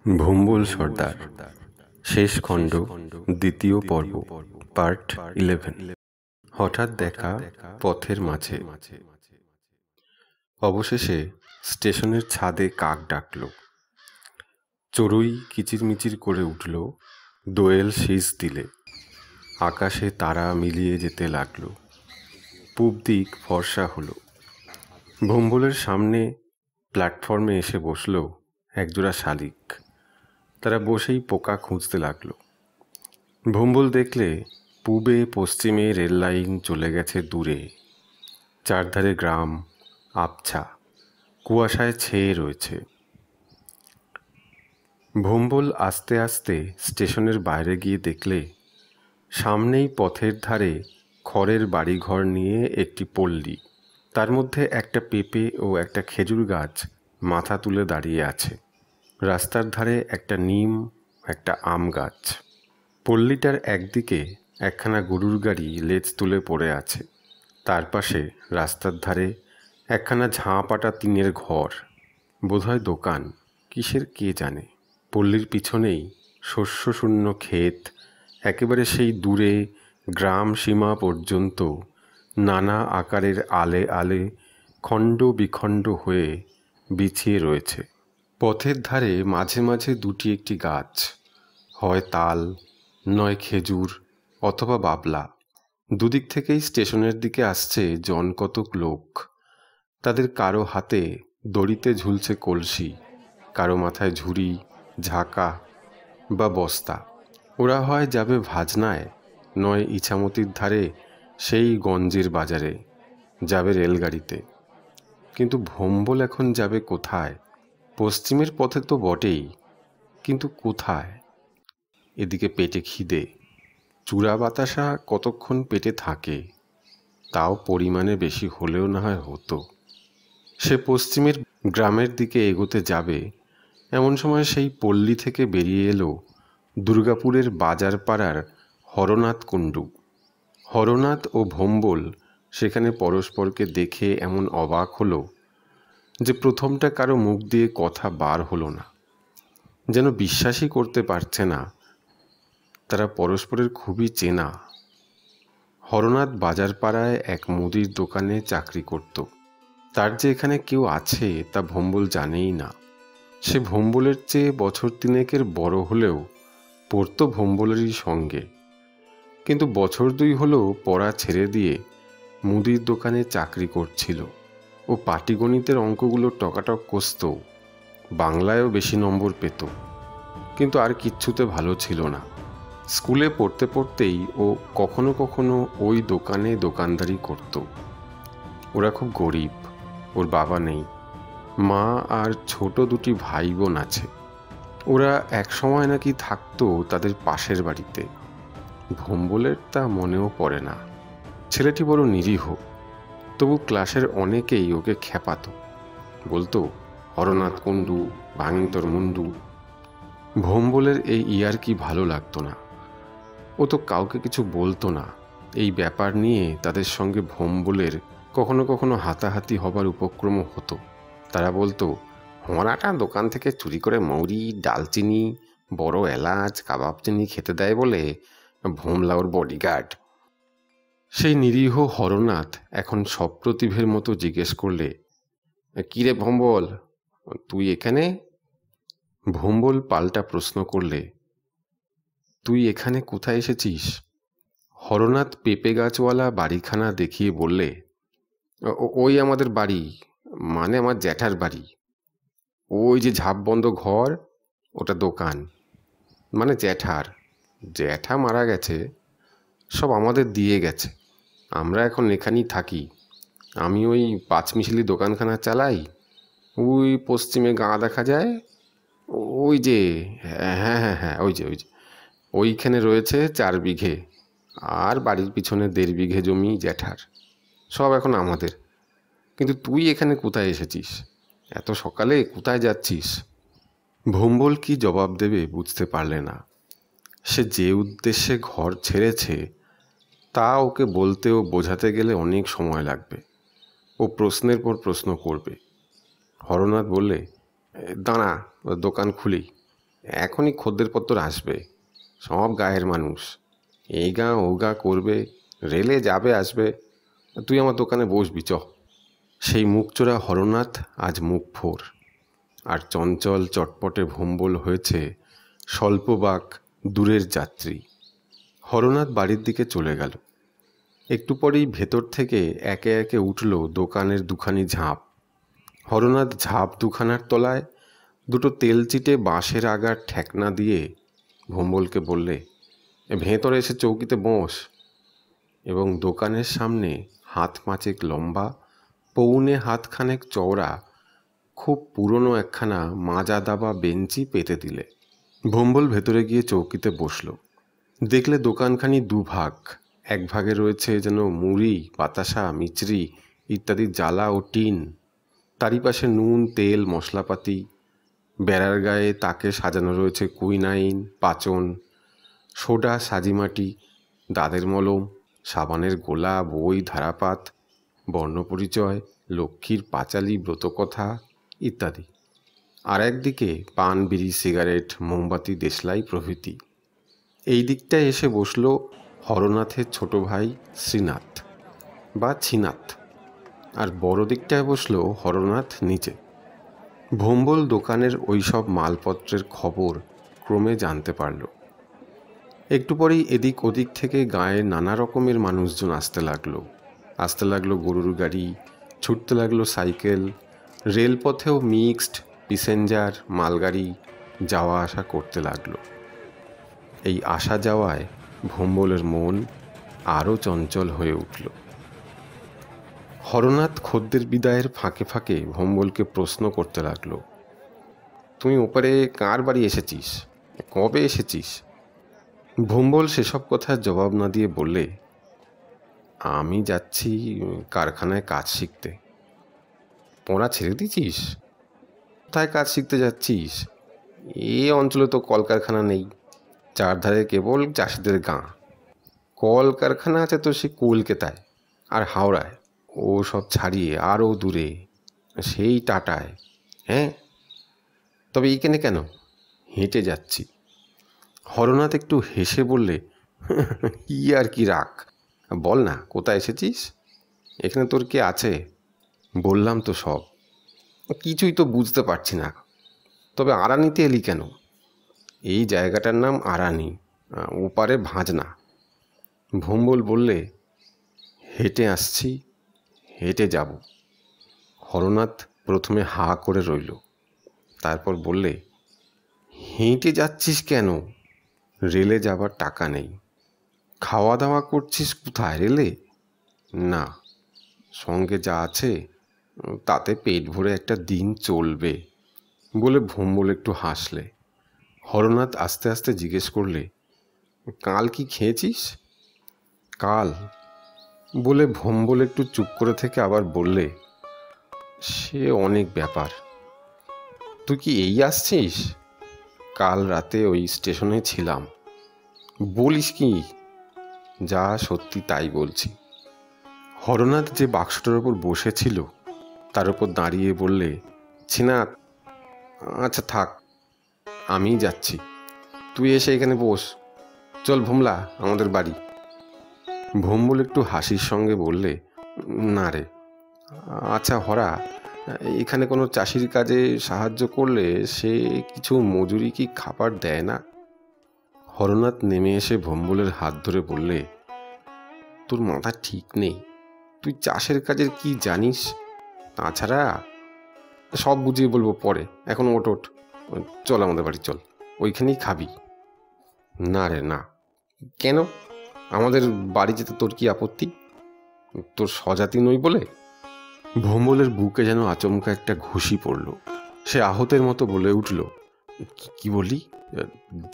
ভম্বল সর্দার শেষ খণ্ড দ্বিতীয় পর্ব পার্ট 11। হঠাৎ দেখা পথের মাঝে। অবশেষে স্টেশনের ছাদে কাক ডাকল, চড়ুই কিচিরমিচির করে উঠল, দোয়েল শীষ দিলে আকাশে তারা মিলিয়ে যেতে লাগল, পূব দিক ফর্সা হলো। ভম্বলের সামনে প্ল্যাটফর্মে এসে বসল একজোড়া শালিক। তারা বসেই পোকা খুঁজতে লাগলো। ভম্বল দেখলে পূবে পশ্চিমে রেল লাইন চলে গেছে দূরে, চারধারে গ্রাম আবছা কুয়াশায় ছেয়ে রয়েছে। ভম্বল আস্তে আস্তে স্টেশনের বাইরে গিয়ে দেখলে সামনেই পথের ধারে খড়ের বাড়িঘর নিয়ে একটি পল্লী, তার মধ্যে একটা পেঁপে ও একটা খেজুর গাছ মাথা তুলে দাঁড়িয়ে আছে। রাস্তার ধারে একটা নিম, একটা আম গাছ। পল্লীটার একদিকে একখানা গরুর গাড়ি লেজ তুলে পড়ে আছে, তার পাশে রাস্তার ধারে একখানা ঝাঁপাটা টিনের ঘর, বোধহয় দোকান, কিসের কে জানে। পল্লীর পিছনেই শস্যশূন্য ক্ষেত, একেবারে সেই দূরে গ্রাম সীমা পর্যন্ত নানা আকারের আলে আলে খণ্ড বিখণ্ড হয়ে বিছিয়ে রয়েছে। পথের ধারে মাঝে মাঝে দুটি একটি গাছ, হয় তাল নয় খেজুর অথবা বাবলা। দুদিক থেকেই স্টেশনের দিকে আসছে জনকতক লোক। তাদের কারো হাতে দড়িতে ঝুলছে কলসি, কারো মাথায় ঝুড়ি, ঝাঁকা বা বস্তা। ওরা হয় যাবে ভাজনায়, নয় ইছামতির ধারে সেই গঞ্জের বাজারে, যাবে রেলগাড়িতে। কিন্তু ভম্বল এখন যাবে কোথায়? পশ্চিমের পথে তো বটেই, কিন্তু কোথায়? এদিকে পেটে খিদে, চূড়া বাতাসা কতক্ষণ পেটে থাকে, তাও পরিমাণে বেশি হলেও না হয় হতো। সে পশ্চিমের গ্রামের দিকে এগোতে যাবে, এমন সময় সেই পল্লী থেকে বেরিয়ে এলো দুর্গাপুরের বাজার পাড়ার হরনাথ কুণ্ডু। হরনাথ ও ভম্বল সেখানে পরস্পরকে দেখে এমন অবাক হলো যে প্রথমটা কারো মুখ দিয়ে কথা বার হলো না। যেন বিশ্বাসই করতে পারছে না তারা পরস্পরের খুবই চেনা। হরনাথ বাজার পাড়ায় এক মুদির দোকানে চাকরি করত। তার যে এখানে কেউ আছে তা ভম্বল জানেই না। সে ভম্বলের চেয়ে বছর তিনেকের বড় হলেও পড়তো ভম্বলেরই সঙ্গে, কিন্তু বছর দুই হলো পড়া ছেড়ে দিয়ে মুদির দোকানে চাকরি করছিল। ও পাটিগণিতের অঙ্কগুলো টকাটক কষত, বাংলায়ও বেশি নম্বর পেত, কিন্তু আর কিচ্ছুতে ভালো ছিল না। স্কুলে পড়তে পড়তেই ও কখনো কখনো ওই দোকানে দোকানদারি করত। ওরা খুব গরিব, ওর বাবা নেই, মা আর ছোট দুটি ভাই বোন আছে। ওরা এক সময় নাকি থাকতো তাদের পাশের বাড়িতে। ভম্বলের তা মনেও পড়ে না। ছেলেটি বড় নিরীহ, তবু ক্লাসের অনেকেই ওকে খেপাত, বলতো হরনাথ কুণ্ডু, ভাঙিতর মুন্ডু। ভম্বলের এই ইয়ার্কি ভালো লাগতো না। ও তো কাউকে কিছু বলতো না। এই ব্যাপার নিয়ে তাদের সঙ্গে ভম্বলের কখনো কখনো হাতাহাতি হবার উপক্রমও হতো। তারা বলতো, হরাটা দোকান থেকে চুরি করে মৌরি, ডালচিনি, বড় এলাচ, কাবাব চিনি খেতে দেয় বলে ভোমলা ওর বডিগার্ড। সেই নিরীহ হরনাথ এখন সপ্রতিভের মতো জিজ্ঞেস করলে, কিরে ভম্বল, তুই এখানে? ভম্বল পাল্টা প্রশ্ন করলে, তুই এখানে কোথায় এসেছিস? হরনাথ পেঁপে গাছওয়ালা বাড়িখানা দেখিয়ে বললে, ওই আমাদের বাড়ি, মানে আমার জ্যাঠার বাড়ি। ওই যে ঝাঁপ বন্ধ ঘর, ওটা দোকান, মানে জ্যাঠার। জ্যাঠা মারা গেছে, সব আমাদের দিয়ে গেছে। আমরা এখন এখানেই থাকি। আমি ওই পাঁচমিশালি দোকানখানা চালাই। ওই পশ্চিমে গাঁ দেখা যায়, ওই যে, হ্যাঁ হ্যাঁ হ্যাঁ, ওই যে ওইখানে রয়েছে 4 বিঘে, আর বাড়ির পিছনে 1.5 বিঘে জমি জ্যাঠার। সব এখন আমাদের। কিন্তু তুই এখানে কোথায় এসেছিস? এত সকালে কোথায় যাচ্ছিস? ভম্বল কি জবাব দেবে বুঝতে পারলে না। সে যে উদ্দেশ্যে ঘর ছেড়েছে তা ওকে বলতে ও বোঝাতে গেলে অনেক সময় লাগবে। ও প্রশ্নের পর প্রশ্ন করবে। হরনাথ বললে, দাঁড়া, দোকান খুলি। এখনই খদ্দেরপত্র আসবে, সব গায়ের মানুষ, এই গা ও গা করবে, রেলে যাবে আসবে, তুই আমার দোকানে বসবি চ। সেই মুখচোরা হরনাথ আজ মুখ ফোর, আর চঞ্চল চটপটে ভম্বল হয়েছে স্বল্পবাক দূরের যাত্রী। হরনাথ বাড়ির দিকে চলে গেল। একটু পরেই ভেতর থেকে একে একে উঠল দোকানের দুখানি ঝাঁপ। হরনাথ ঝাঁপ দুখানার তলায় দুটো তেলচিটে বাঁশের আগার ঠেকনা দিয়ে ভম্বলকে বললে, ভেতরে এসে চৌকিতে বস। এবং দোকানের সামনে হাত পাঁচেক লম্বা, পৌনে হাতখানেক চওড়া, খুব পুরনো একখানা মাজা দাবা বেঞ্চি পেতে দিলে। ভম্বল ভেতরে গিয়ে চৌকিতে বসল। দেখলে দোকানখানি দুভাগ। এক ভাগে রয়েছে যেন মুড়ি, বাতাসা, মিচড়ি ইত্যাদি জ্বালা ও টিন, তারই পাশে নুন, তেল, মশলাপাতি। বেড়ার গায়ে তাকে সাজানো রয়েছে কুইনাইন, পাচন, সোডা, সাজিমাটি, দাঁতের মলম, সাবানের গোলা, বই, ধারাপাত, বর্ণপরিচয়, লক্ষ্মীর পাঁচালি, ব্রতকথা ইত্যাদি। আর একদিকে পান, বিড়ি, সিগারেট, মোমবাতি, দেশলাই প্রভৃতি। এই দিকটায় এসে বসল হরনাথের ছোট ভাই শ্রীনাথ বা ছিনাথ, আর বড় দিকটায় বসল হরনাথ নিচে। ভম্বল দোকানের ওই সব মালপত্রের খবর ক্রমে জানতে পারল। একটু পরেই এদিক ওদিক থেকে গাঁয়ের নানা রকমের মানুষজন আসতে লাগলো গরুর গাড়ি, ছুটতে লাগলো সাইকেল, রেলপথেও মিক্সড, প্যাসেঞ্জার, মালগাড়ি যাওয়া আসা করতে লাগলো। এই আসা যাওয়ায় ভম্বলের মন আরও চঞ্চল হয়ে উঠল। হরনাথ খদ্দের বিদায়ের ফাঁকে ফাঁকে ভম্বলকে প্রশ্ন করতে লাগলো, তুই ওপারে কার বাড়ি এসেছিস, কবে এসেছিস? ভম্বল সেসব কথার জবাব না দিয়ে বললে, আমি যাচ্ছি কারখানায় কাজ শিখতে। পড়া ছেড়ে দিয়েছিস? কোথায় কাজ শিখতে যাচ্ছিস? এ অঞ্চলে তো কলকারখানা নেই, চারধারে কেবল চাষিদের গাঁ। কলকারখানা আছে তো সে কলকাতায় আর হাওড়ায়, ও সব ছাড়িয়ে আরও দূরে, সেই টাটায়। হ্যাঁ, তবে এইখানে কেন? হেঁটে যাচ্ছি। হরনাথ একটু হেসে বললে, কি আর কি রাখ, বল না কোথায় এসেছিস? এখানে তোর কে আছে? বললাম তো সব। কিছুই তো বুঝতে পারছি না। তবে আরানিতে এলি কেন? এই জায়গাটার নাম আরানি, ওপারে ভাঁজনা। ভম্বল বললে, হেঁটে আসছি, হেঁটে যাব। হরনাথ প্রথমে হা করে রইল, তারপর বললে, হেঁটে যাচ্ছিস কেন? রেলে যাবার টাকা নেই। খাওয়া দাওয়া করছিস কোথায়, রেলে? না, সঙ্গে যা আছে তাতে পেট ভরে একটা দিন চলবে বলে ভম্বল একটু হাসলে। হরনাথ আস্তে আস্তে জিজ্ঞেস করলে, কাল কি খেয়েছিস? কাল বলে ভম্বল একটু চুপ করে থেকে আবার বললে, সে অনেক ব্যাপার। তুই কি এই আসছিস? কাল রাতে ওই স্টেশনে ছিলাম। বলিস কি? যা সত্যি তাই বলছি। হরনাথ যে বাক্সটার ওপর বসেছিল তার ওপর দাঁড়িয়ে বললে, ছিনাথ, আচ্ছা থাক, আমি যাচ্ছি, তুই এসে এখানে বস, চল ভোমলা আমাদের বাড়ি। ভম্বল একটু হাসির সঙ্গে বললে, না রে। আচ্ছা হরা, এখানে কোনো চাষির কাজে সাহায্য করলে সে কিছু মজুরি কি খাবার দেয় না? হরনাথ নেমে এসে ভম্বলের হাত ধরে বললে, তোর মাথা ঠিক নেই, তুই চাষের কাজের কি জানিস? তাছাড়া সব বুঝিয়ে বলবো পরে, এখন ওঠ, চল আমাদের বাড়ি চল, ওইখানেই খাবি। না রে না। কেন? আমাদের বাড়ি যেতে তোর কি আপত্তি? তোর স্বজাতি নই বলে? ভম্বলের বুকে যেন আচমকা একটা ঘুষি পড়ল। সে আহতের মতো বলে উঠল, কি বলি?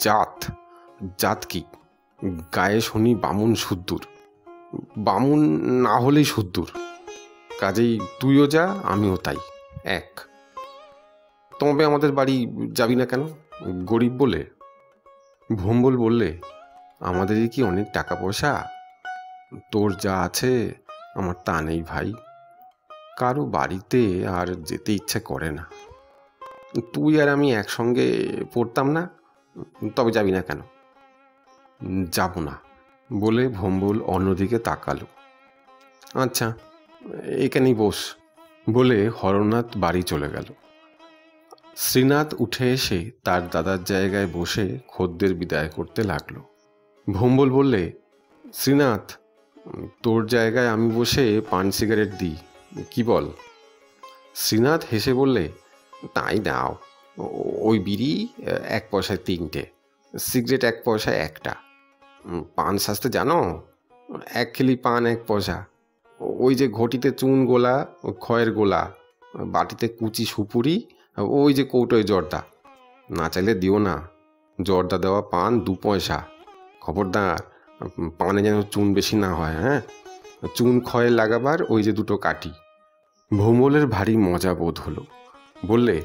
জাত? জাত কি? গায়ে শুনি বামুন সুদ্দুর। বামুন না হলেই সুদ্দুর। কাজেই তুইও যা, আমিও তাই, এক। তবে আমাদের বাড়ি যাবি না কেন? গরিব বলে? ভম্বল বললে, আমাদেরই কি অনেক টাকা পয়সা? তোর যা আছে আমার তা নেই ভাই। কারো বাড়িতে আর যেতে ইচ্ছে করে না। তুই আর আমি একসঙ্গে পড়তাম না, তবে যাবি না কেন? যাব না বলে ভম্বল অন্যদিকে তাকালো। আচ্ছা, এখানেই বস বলে হরনাথ বাড়ি চলে গেল। শ্রীনাথ উঠে এসে তার দাদার জায়গায় বসে খদ্দের বিদায় করতে লাগলো। ভম্বল বললে, শ্রীনাথ, তোর জায়গায় আমি বসে পান সিগারেট দিই, কি বল? শ্রীনাথ হেসে বললে, তাই দাও। ওই বিড়ি 1 পয়সায় 3টে, সিগারেট 1 পয়সায় 1টা। পান সাজতে জানো? 1 খিলি পান 1 পয়সা। ওই যে ঘটিতে চুন গোলা, খয়ের গোলা, বাটিতে কুচি সুপুরি, ওই যে কৌটোয় জর্দা। না চাইলে দিও না, জর্দা দেওয়া পান 2 পয়সা। খবরদার, পানে যেন চুন বেশি না হয়। হ্যাঁ, চুন খয়ে লাগাবার ওই যে 2টো কাঠি। ভোমলের ভারী মজা বোধ হলো। বললে,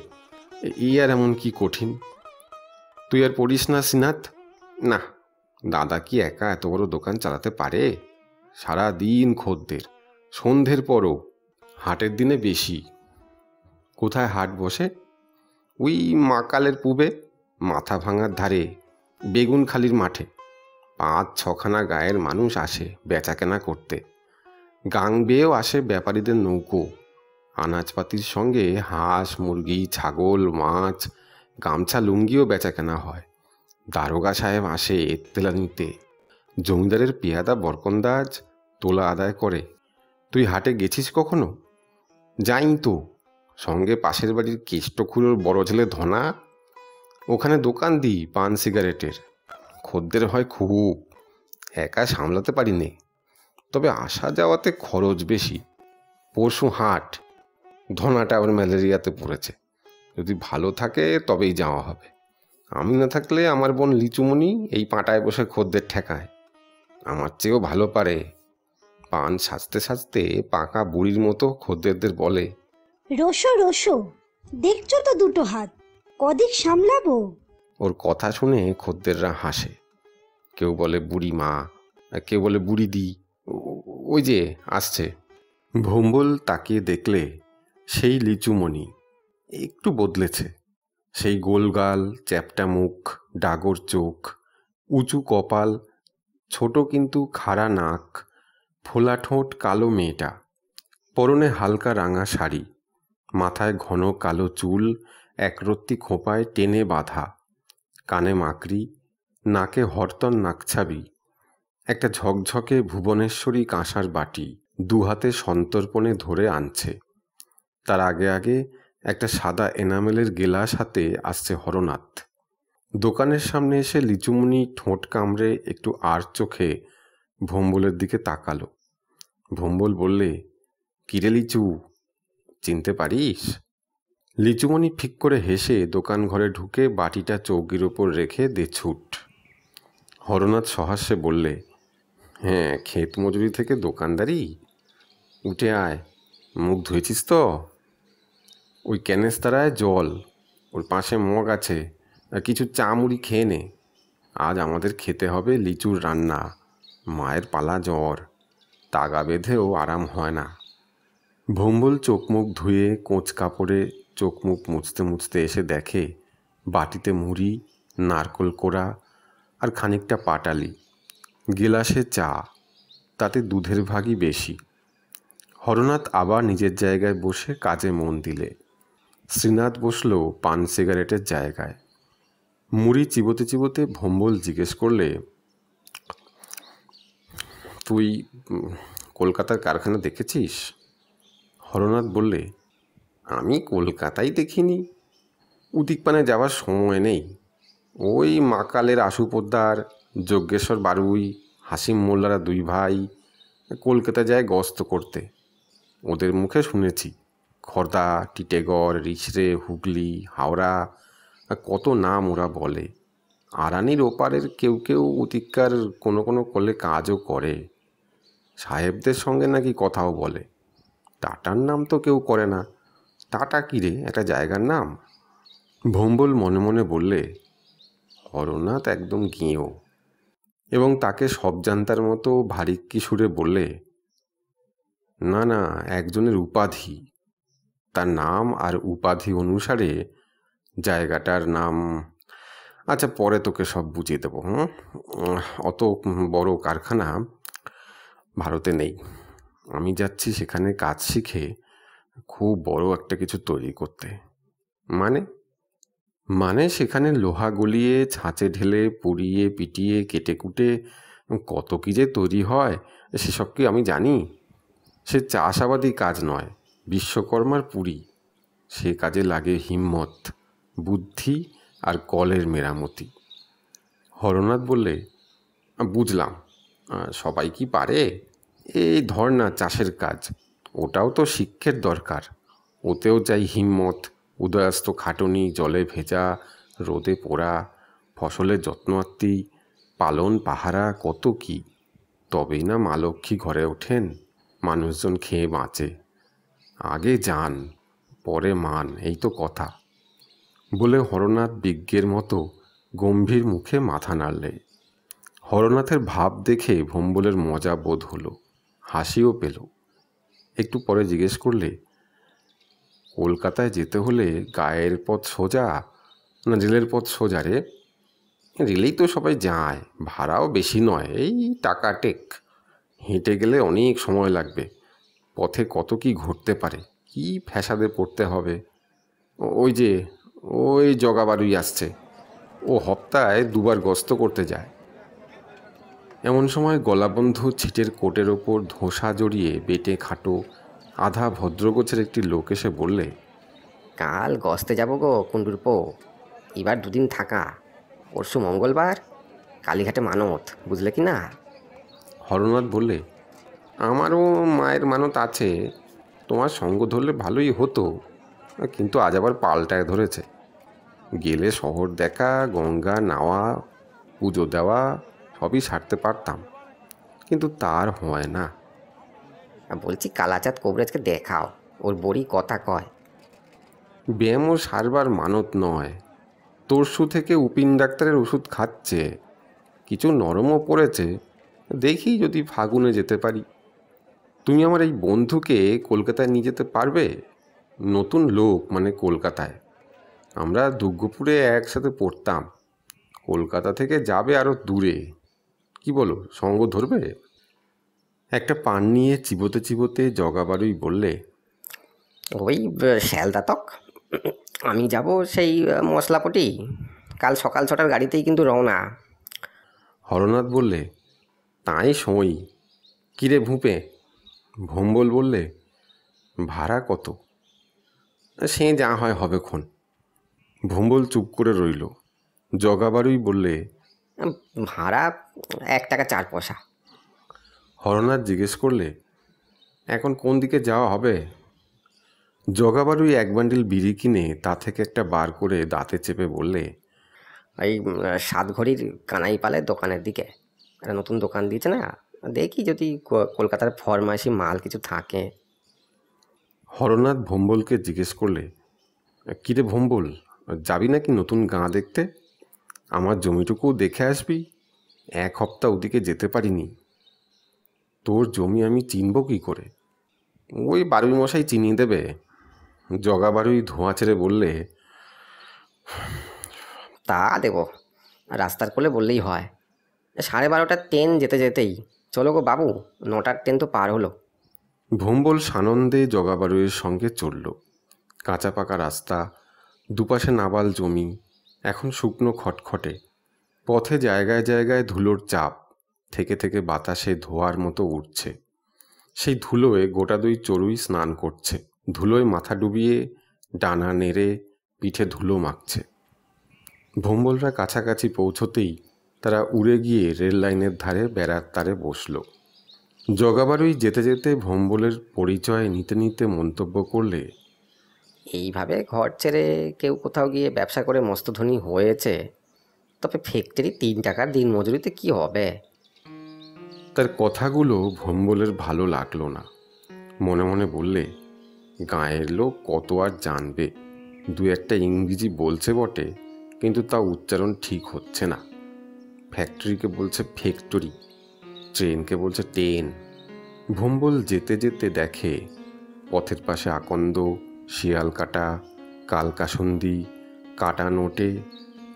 এই আর এমন কি কঠিন? তুই আর পড়িস না শ্রীনাথ? না, দাদা কি একা এত বড় দোকান চালাতে পারে? সারা দিন খদ্দের, সন্ধ্যের পরও, হাটের দিনে বেশি। কোথায় হাট বসে? ওই মাকালের পূবে, মাথা ভাঙার ধারে, বেগুনখালির মাঠে। 5-6খানা গায়ের মানুষ আসে বেচাকেনা করতে। গাং বেয়েও আসে ব্যাপারীদের নৌকো। আনাজপাতির সঙ্গে হাঁস, মুরগি, ছাগল, মাছ, গামছা, লুঙ্গিও বেচাকেনা হয়। দারোগা সাহেব আসে এত্তেলা নিতে। জমিদারের পেয়াদা বরকন্দাজ তোলা আদায় করে। তুই হাটে গেছিস কখনো? যাইনি তো। সঙ্গে পাশের বাড়ির কেষ্টখুড়োর বড় ছেলে ধনা, ওখানে দোকান দিই পান সিগারেটের। খদ্দের হয় খুব, একা সামলাতে পারি নে। তবে আসা যাওয়াতে খরচ বেশি। পরশু হাট, ধনাটা আবার ম্যালেরিয়াতে পড়েছে। যদি ভালো থাকে তবেই যাওয়া হবে। আমি না থাকলে আমার বোন লিচুমণি এই পাঁটায় বসে খদ্দের ঠেকায়। আমার চেয়েও ভালো পারে। পান সাজতে সাজতে পাকা বুড়ির মতো খদ্দেরদের বলে, রসো রসো, দেখছো তো 2টো হাত, কদিক সামলাবো? ওর কথা শুনে খদ্দেররা হাসে। কেউ বলে বুড়ি মা, কেউ বলে বুড়ি দি। ওই যে আসছে। ভম্বল তাকিয়ে দেখলে সেই লিচুমণি। একটু বদলেছে। সেই গোলগাল, চ্যাপ্টা মুখ, ডাগর চোখ, উঁচু কপাল, ছোট কিন্তু খাড়া নাক, ফোলা ঠোঁট কালো মেয়েটা। পরনে হালকা রাঙা শাড়ি, মাথায় ঘন কালো চুল একরত্তি খোঁপায় টেনে বাঁধা, কানে মাকড়ি, নাকে হরতন নাকছাবি, একটা ঝকঝকে ভুবনেশ্বরী কাঁসার বাটি 2 হাতে সন্তর্পণে ধরে আনছে। তার আগে আগে একটা সাদা এনামেলের গেলাস হাতে আসছে হরনাথ। দোকানের সামনে এসে লিচুমণি ঠোঁট কামড়ে একটু আর চোখে ভম্বলের দিকে তাকালো। ভম্বল বললে, কিরে লিচু, চিনতে পারিস? লিচুমণি ফিক করে হেসে দোকান ঘরে ঢুকে বাটিটা চৌকির ওপর রেখে দে ছুট। হরনাথ সহাস্যে বললে, হ্যাঁ, ক্ষেত মজুরি থেকে দোকানদারি। উঠে আয়, মুখ ধুয়েছিস তো? ওই ক্যানেস্তারায় জল, ওর পাশে মগ আছে, কিছু চা মুড়ি খেয়ে নে। আজ আমাদের খেতে হবে লিচুর রান্না। মায়ের পালা জ্বর, তাগা বেঁধেও আরাম হয় না। ভম্বল চোখ মুখ ধুয়ে কোঁচ কাপড়ে চোখ মুখ মুছতে মুছতে এসে দেখে বাটিতে মুড়ি, নারকোল কোড়া আর খানিকটা পাটালি, গেলাসে চা, তাতে দুধের ভাগই বেশি। হরনাথ আবার নিজের জায়গায় বসে কাজে মন দিলে। শ্রীনাথ বসল পান সিগারেটের জায়গায়। মুড়ি চিবোতে চিবোতে ভম্বল জিজ্ঞেস করলে, তুই কলকাতার কারখানা দেখেছিস? হরনাথ বললে, আমি কলকাতায় দেখিনি। উদিকপানে যাওয়ার সময় নেই। ওই মাকালের আশু পোদ্দার, যজ্ঞেশ্বর বারুই, হাসিম মোল্লারা 2 ভাই কলকাতা যায় গস্ত করতে। ওদের মুখে শুনেছি খর্দা, টিটেগড়, রিছড়ে, হুগলি, হাওড়া, কত নাম ওরা বলে। আরানির ওপারের কেউ কেউ অতিকার কোনো কোনো কলে কাজও করে। সাহেবদের সঙ্গে নাকি কথাও বলে। টাটার নাম তো কেউ করে না। টাটা কী রে, একটা জায়গার নাম? ভম্বল মনে মনে বললে, হরনাথ একদম গেঁয়ো। এবং তাকে সব জানতার মতো ভারিক্কি সুরে বললে, না না, একজনের উপাধি। তার নাম আর উপাধি অনুসারে জায়গাটার নাম আচ্ছা, পরে তোকে সব বুঝিয়ে দেবো। অত বড় কারখানা ভারতে নেই। আমি যাচ্ছি সেখানে কাজ শিখে খুব বড় একটা কিছু তৈরি করতে। মানে মানে সেখানে লোহা গলিয়ে ছাঁচে ঢেলে পুড়িয়ে পিটিয়ে কেটে কুটে কত কী যে তৈরি হয় সেসব কি আমি জানি? সে চাষাবাদী কাজ নয়, বিশ্বকর্মার পুরী। সে কাজে লাগে হিম্মত, বুদ্ধি আর কলের মেরামতি। হরনাথ বললে, বুঝলাম, সবাই কি পারে? এই ধর না চাষের কাজ, ওটাও তো শিক্ষের দরকার। ওতেও চাই হিম্মত, উদয়াস্ত খাটুনি, জলে ভেজা, রোদে পোড়া, ফসলের যত্নআত্তি, পালন পাহারা, কত কি। তবেই না মা লক্ষ্মী ঘরে ওঠেন, মানুষজন খেয়ে বাঁচে। আগে যান, পরে মান, এই তো কথা। বলে হরনাথ বিজ্ঞের মতো গম্ভীর মুখে মাথা নাড়লে। হরনাথের ভাব দেখে ভম্বলের মজা বোধ হলো, হাসিও পেল। একটু পরে জিজ্ঞেস করলে, কলকাতায় যেতে হলে গায়ের পথ সোজা না রেলের পথ সোজা রে? রেলেই তো সবাই যায়, ভাড়াও বেশি নয়, এই টাকা টেক। হেঁটে গেলে অনেক সময় লাগবে, পথে কত কি ঘটতে পারে, কি ফ্যাসাদে পড়তে হবে। ওই যে ওই জগাবারুই আসছে, ও হপ্তায় 2বার গস্ত করতে যায়। এমন সময় গলাবন্ধ ছিটের কোটের ওপর ধোসা জড়িয়ে বেটে খাটো আধা ভদ্রগোছের একটি লোক এসে বললে, কাল গস্তে যাব গো কুণ্ডুরপো, এবার 2 দিন থাকা। পরশু মঙ্গলবার, কালীঘাটে মানত, বুঝলে কি না? হরনাথ বললে, আমারও মায়ের মানত আছে, তোমার সঙ্গ ধরলে ভালোই হতো, কিন্তু আজ আবার পাল্টায় ধরেছে। গেলে শহর দেখা, গঙ্গা নাওয়া, পুজো দেওয়া সবই সারতে পারতাম, কিন্তু তার হয় না। বলছি কালাচাঁদ কবরেজকে দেখাও, ওর বড়ি কথা কয়। ব্যায়ামও সারবার মানত নয়, তরশু থেকে উপিন ডাক্তারের ওষুধ খাচ্ছে, কিছু নরমও পড়েছে। দেখি যদি ফাগুনে যেতে পারি। তুমি আমার এই বন্ধুকে কলকাতায় নিয়ে যেতে পারবে? নতুন লোক, মানে কলকাতায়। আমরা দুর্গাপুরে একসাথে পড়তাম, কলকাতা থেকে যাবে আরও দূরে। কি বলো, সঙ্গ ধরবে? একটা পান নিয়ে চিবোতে চিবোতে জগাবারুই বললে, ওই শ্যালদাতক, আমি যাব সেই মশলাপটি। কাল সকাল 6টার গাড়িতেই কিন্তু রওনা। হরনাথ বললে, তাই সই। কিরে ভূপে? ভম্বল বললে, ভাড়া কত? সে যা হয় হবে খন। ভম্বল চুপ করে রইল। জগাবারুই বললে, ভাড়া 1 টাকা 4 পয়সা। হরনাথ জিজ্ঞেস করলে, এখন কোন দিকে যাওয়া হবে? জগাবারুই 1 বান্ডিল বিড়ি কিনে তা থেকে একটা বার করে দাঁতে চেপে বললে, ওই 7 ঘড়ির কানাই পালের দোকানের দিকে একটা নতুন দোকান দিয়েছে না, দেখি যদি কলকাতার ফরমাইশি মাল কিছু থাকে। হরনাথ ভম্বলকে জিজ্ঞেস করলে, কিরে ভম্বল, যাবি নাকি নতুন গাঁ দেখতে? আমার জমিটুকুও দেখে আসবি, 1 হপ্তাহ ওদিকে যেতে পারিনি। তোর জমি আমি চিনব কি করে? ওই বারুই মশাই চিনিয়ে দেবে। জগাবারুই ধোঁয়া ছেড়ে বললে, তা দেব, রাস্তার কোলে বললেই হয়। 12:30টার ট্রেন যেতে যেতেই। চলো গো বাবু, 9টার ট্রেন তো পার হলো। ভম্বল সানন্দে জগাবারুইয়ের সঙ্গে চলল। কাঁচা পাকা রাস্তা, দুপাশে নাবাল জমি, এখন শুকনো খটখটে। পথে জায়গায় জায়গায় ধুলোর চাপ, থেকে থেকে বাতাসে ধোয়ার মতো উঠছে। সেই ধুলোয় গোটা 2 চড়ুই স্নান করছে, ধুলোয় মাথা ডুবিয়ে ডানা নেড়ে পিঠে ধুলো মাখছে। ভম্বলরা কাছাকাছি পৌঁছতেই তারা উড়ে গিয়ে রেল লাইনের ধারে বেড়ার তারে বসল। জগাবারুই যেতে যেতে ভম্বলের পরিচয় নিতে নিতে মন্তব্য করলে, এইভাবে ঘর ছেড়ে কেউ কোথাও গিয়ে ব্যবসা করে মস্ত ধনী হয়েছে, তবে ফ্যাক্টরি 3 টাকার দিন মজুরিতে কি হবে? তার কথাগুলো ভম্বলের ভালো লাগলো না। মনে মনে বললে, গাঁয়ের লোক কত আর জানবে, 2-1টা ইংরেজি বলছে বটে, কিন্তু তা উচ্চারণ ঠিক হচ্ছে না। ফ্যাক্টরিকে বলছে ফ্যাক্টরি, ট্রেনকে বলছে ট্রেন। ভম্বল যেতে যেতে দেখে পথের পাশে আকন্দ, শিয়ালকাটা, কালকাসন্দি, কাটা নোটে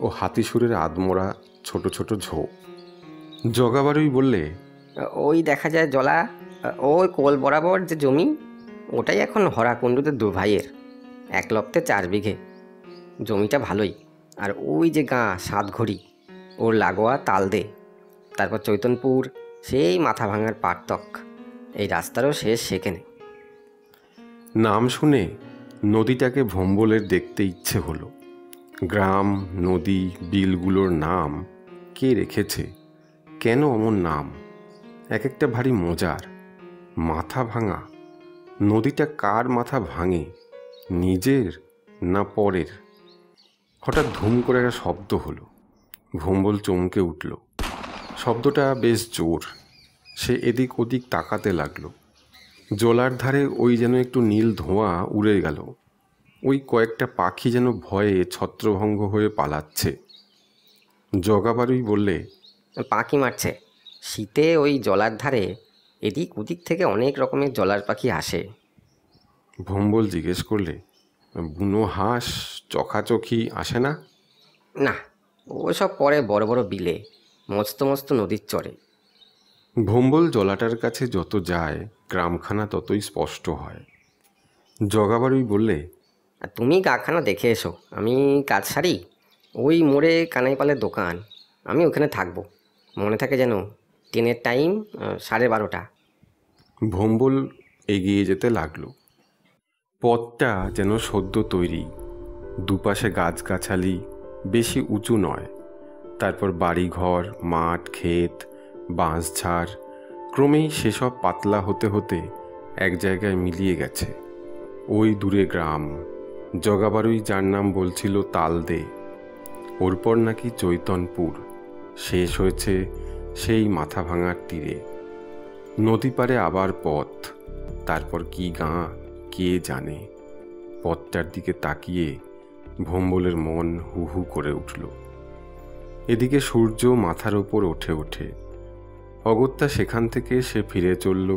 ও হাতিসুরের আদমোড়া ছোট ছোট ঝোপ। জগাবারুই বললে, ওই দেখা যায় জলা, ওই কোল বরাবর যে জমি, ওটাই এখন হরাকুণ্ডুদের দু ভাইয়ের, 1 লক্ষে 4 বিঘে। জমিটা ভালোই। আর ওই যে গাঁ সাতঘড়ি, ওর লাগোয়া তালদে, তারপর চৈতনপুর, সেই মাথা ভাঙার পাটতক, এই রাস্তারও শেষ সেখানে। নাম শুনে নদীটাকে ভম্বলের দেখতে ইচ্ছে হলো। গ্রাম, নদী, বিলগুলোর নাম কে রেখেছে, কেন অমন নাম? এক একটা ভারী মজার। মাথা ভাঙা, নদীটা কার মাথা ভাঙে, নিজের না পরের? হঠাৎ ধুম করে একটা শব্দ হলো। ভম্বল চমকে উঠল। শব্দটা বেশ জোর। সে এদিক ওদিক তাকাতে লাগলো। জলার ধারে ওই যেন একটু নীল ধোঁয়া উড়ে গেল। ওই কয়েকটা পাখি যেন ভয়ে ছত্রভঙ্গ হয়ে পালাচ্ছে। জগাবারুই বললে, পাখি মারছে। শীতে ওই জলার ধারে এদিক ওদিক থেকে অনেক রকমের জলার পাখি আসে। ভম্বল জিজ্ঞেস করলে, বুনো হাঁস চখাচখি আসে না? না, ওসব পরে বড় বড় বিলে, মস্ত মস্ত নদীর চরে। ভম্বল জলাটার কাছে যত যায় গ্রামখানা ততই স্পষ্ট হয়। জগাবারুই বললে, আর তুমি গাখানা দেখে এসো, আমি কাজ সারি। ওই মোড়ে কানাইপালের দোকান, আমি ওখানে থাকবো। মনে থাকে যেন, ট্রেনের টাইম 12:30। ভম্বল এগিয়ে যেতে লাগলো। পথটা যেন সদ্য তৈরি। দুপাশে গাছগাছালি, বেশি উঁচু নয়। তারপর বাড়িঘর, মাঠ, ক্ষেত, বাঁশঝাড়। ক্রমেই সেসব পাতলা হতে হতে এক জায়গায় মিলিয়ে গেছে। ওই দূরে গ্রাম। জগাবারুই যার নাম বলছিল তালদে, ওর পর নাকি চৈতনপুর। শেষ হয়েছে সেই মাথা ভাঙার তীরে। নদী পারে আবার পথ, তারপর কি গাঁ কে জানে। পথটার দিকে তাকিয়ে ভম্বলের মন হু হু করে উঠল। এদিকে সূর্য মাথার ওপর ওঠে ওঠে। অগত্যা সেখান থেকে সে ফিরে চলল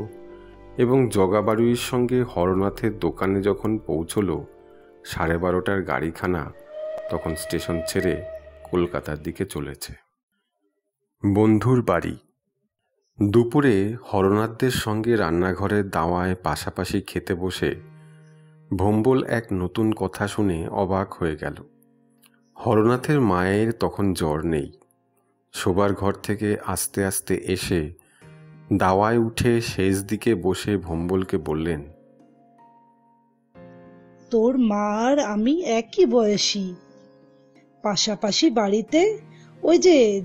এবং জগাবারুইর সঙ্গে হরনাথের দোকানে যখন পৌঁছল 12:30টার গাড়িখানা তখন স্টেশন ছেড়ে কলকাতার দিকে চলেছে। বন্ধুর বাড়ি। দুপুরে হরনাথদের সঙ্গে রান্নাঘরের দাওয়ায় পাশাপাশি খেতে বসে ভম্বল এক নতুন কথা শুনে অবাক হয়ে গেল। হরনাথের মায়ের তখন জ্বর নেই। শোবার ঘর থেকে আস্তে আস্তে এসে দাওয়ায় উঠে শেষ দিকে বসে ভম্বলকে বললেন, তোর মা আর আমি একই বয়সী, পাশাপাশি বাড়িতে ওই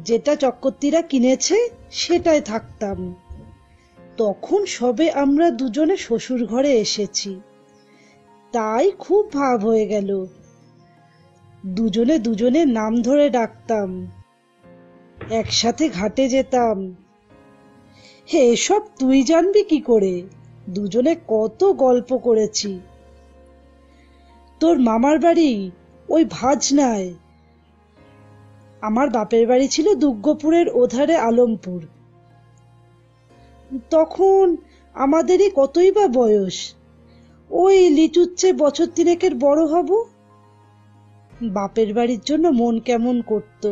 যেটা চক্করতীরা কিনেছে সেটাই থাকতাম। তখন সবে আমরা দুজনে শ্বশুর ঘরে এসেছি, তাই খুব ভাব হয়ে গেল। দুজনে দুজনের নাম ধরে ডাকতাম, একসাথে ঘাটে যেতাম। হে, এসব তুই জানবি কি করে? দুজনে কত গল্প করেছি। তোর মামার বাড়ি ওই ভাজনায়, আমার বাপের বাড়ি ছিল দুর্গপুরের ওধারে আলমপুর। তখন আমাদেরই কতই বা বয়স, ওই লিচুচ্ছে বছর 3-এর বড় হব। বাপের বাড়ির জন্য মন কেমন করত।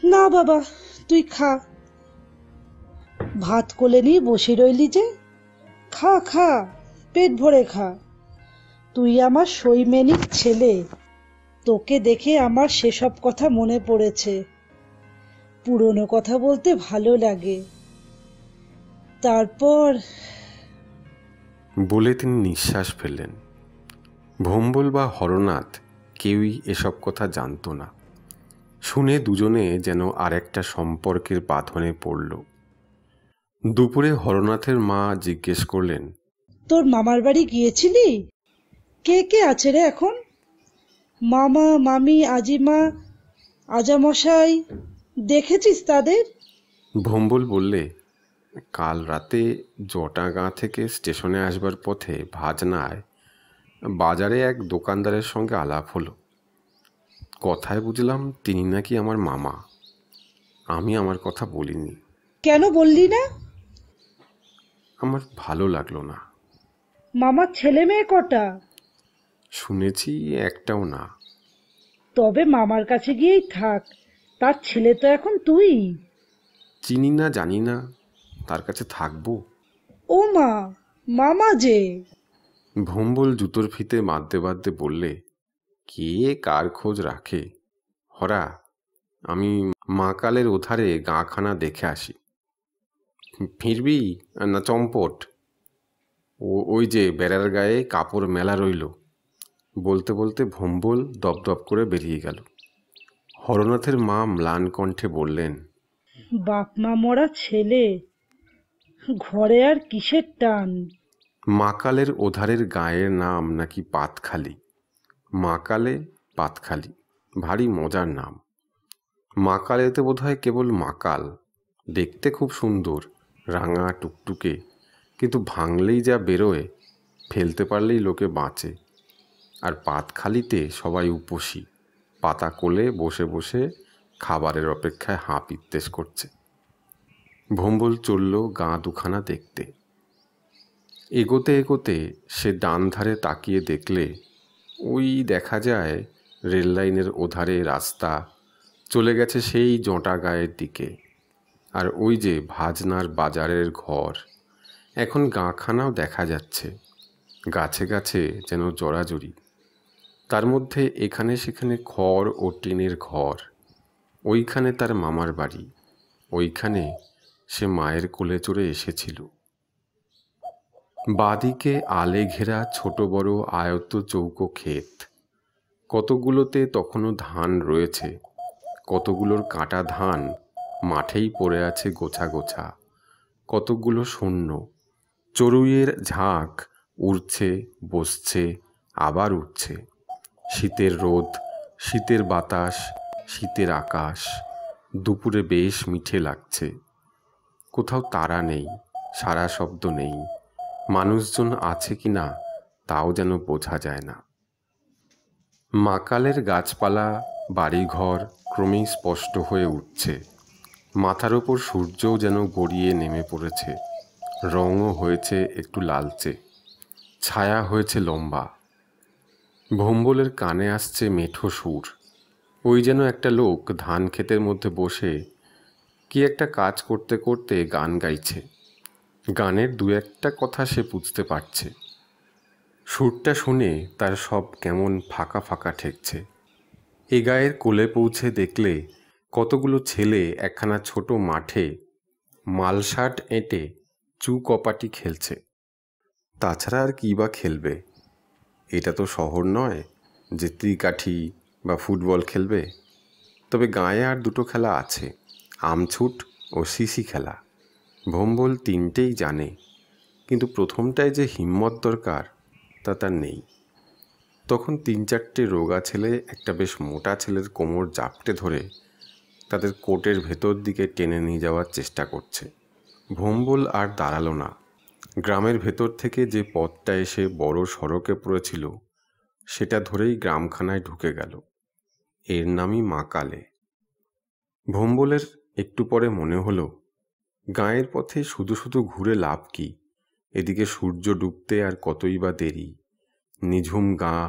না বাবা, তুই খা। ভাত কোলে নিয়ে বসে রইলি যে, খা খা, পেট ভরে খা। তুই আমার সৈমেনিক ছেলে, তোকে দেখে আমার সেসব কথা মনে পড়েছে। পুরনো কথা বলতে ভালো লাগে। তারপর বলে তিনি নিঃশ্বাস ফেললেন। ভম্বল বা হরনাথ কেউই এসব কথা জানত না। শুনে দুজনে যেন আরেকটা সম্পর্কের বাঁধনে পড়ল। দুপুরে হরনাথের মা জিজ্ঞেস করলেন, তোর মামার বাড়ি গিয়েছিলি? কে কে আছে রে এখন? মামা, মামি, আজিমা, আজামশাই, দেখেছিস তাদের? ভম্বল বললে, কাল রাতে জটাগাঁ থেকে স্টেশনে আসবার পথে ভাজনায় বাজারে এক দোকানদারের সঙ্গে আলাপ হলো। কথায় বুঝলাম তিনি নাকি আমার মামা। আমি আমার কথা বলিনি। কেন বললি না? আমার ভালো লাগলো না। মামার ছেলে মেয়ে কটা? শুনেছি একটাও না। তবে মামার কাছে গিয়েই থাক, তার ছেলে তো এখন তুই। চিনি না জানি না, তার কাছে থাকবো? ও মা, মামা যে। ভম্বল জুতোর ফিতে বাঁধতে বাঁধতে বললে, কে কার খোঁজ রাখে? হরা, আমি মাকালের ওধারে গাঁখানা দেখে আসি। ফিরবি না চম্পট? ওই যে বেড়ার গায়ে কাপড় মেলা রইল। বলতে বলতে ভম্বল দপদপ করে বেরিয়ে গেল। হরনাথের মা ম্লান কণ্ঠে বললেন, বাপমা মরা ছেলে, ঘরে আর কিসের টান? মাকালের ওধারের গায়ের নাম নাকি পাতখালি। মাকালে পাতখালি, ভারী মজার নাম। মাকালেতে বোধহয় কেবল মাকাল, দেখতে খুব সুন্দর, রাঙা টুকটুকে, কিন্তু ভাঙলেই যা বেরোয়, ফেলতে পারলেই লোকে বাঁচে। আর পাতখালিতে সবাই উপসী, পাতা কোলে বসে বসে খাবারের অপেক্ষায় হাঁ পিত্তেশ করছে। ভম্বল চলল গাঁ দুখানা দেখতে। এগোতে এগোতে সে ডান ধারে তাকিয়ে দেখলে ওই দেখা যায় রেল লাইনের ওধারে রাস্তা চলে গেছে সেই জোঁটা গায়ের দিকে। আর ওই যে ভাজনার বাজারের ঘর, এখন গাঁখানাও দেখা যাচ্ছে, গাছে গাছে যেন জড়াজড়ি। তার মধ্যে এখানে সেখানে খড় ও টিনের ঘর। ওইখানে তার মামার বাড়ি, ওইখানে সে মায়ের কোলে চড়ে এসেছিল। বাদিকে আলে ঘেরা ছোট বড় আয়ত চৌকো ক্ষেত, কতগুলোতে তখনও ধান রয়েছে, কতগুলোর কাটা ধান মাঠেই পড়ে আছে গোছা গোছা, কতগুলো শূন্য। চড়ুইয়ের ঝাঁক উড়ছে, বসছে, আবার উঠছে। শীতের রোদ, শীতের বাতাস, শীতের আকাশ দুপুরে বেশ মিঠে লাগছে। কোথাও তারা নেই, সারা শব্দ নেই, মানুষজন আছে কি না তাও যেন বোঝা যায় না। মাকালের গাছপালা, বাড়িঘর ক্রমেই স্পষ্ট হয়ে উঠছে। মাথার ওপর সূর্যও যেন গড়িয়ে নেমে পড়েছে, রঙও হয়েছে একটু লালচে, ছায়া হয়েছে লম্বা। ভম্বলের কানে আসছে মেঠো সুর, ওই যেন একটা লোক ধান ক্ষেতের মধ্যে বসে কি একটা কাজ করতে করতে গান গাইছে। গানের দু একটা কথা সে বুঝতে পারছে। সুরটা শুনে তার সব কেমন ফাঁকা ফাঁকা ঠেকছে। এ গায়ের কোলে পৌঁছে দেখলে কতগুলো ছেলে একখানা ছোট মাঠে মালসাট এঁটে চু কপাটি খেলছে। তাছাড়া আর কী বা খেলবে? এটা তো শহর নয় যে ত্রিকাঠি বা ফুটবল খেলবে। তবে গাঁয়ে আর দুটো খেলা আছে, আমছুট ও সিসি খেলা। ভম্বল তিনটেই জানে, কিন্তু প্রথমটায় যে হিম্মত দরকার তা তার নেই। তখন তিন চারটে রোগা ছেলে একটা বেশ মোটা ছেলের কোমর জাপটে ধরে তাদের কোটের ভেতর দিকে টেনে নিয়ে যাওয়ার চেষ্টা করছে। ভম্বল আর দাঁড়ালো না। গ্রামের ভেতর থেকে যে পথটা এসে বড় সড়কে পড়েছিল সেটা ধরেই গ্রামখানায় ঢুকে গেল। এর নামই মাকালে। ভম্বলের একটু পরে মনে হলো, গাঁয়ের পথে শুধু শুধু ঘুরে লাভ কি? এদিকে সূর্য ডুবতে আর কতই বা দেরি। নিঝুম গাঁ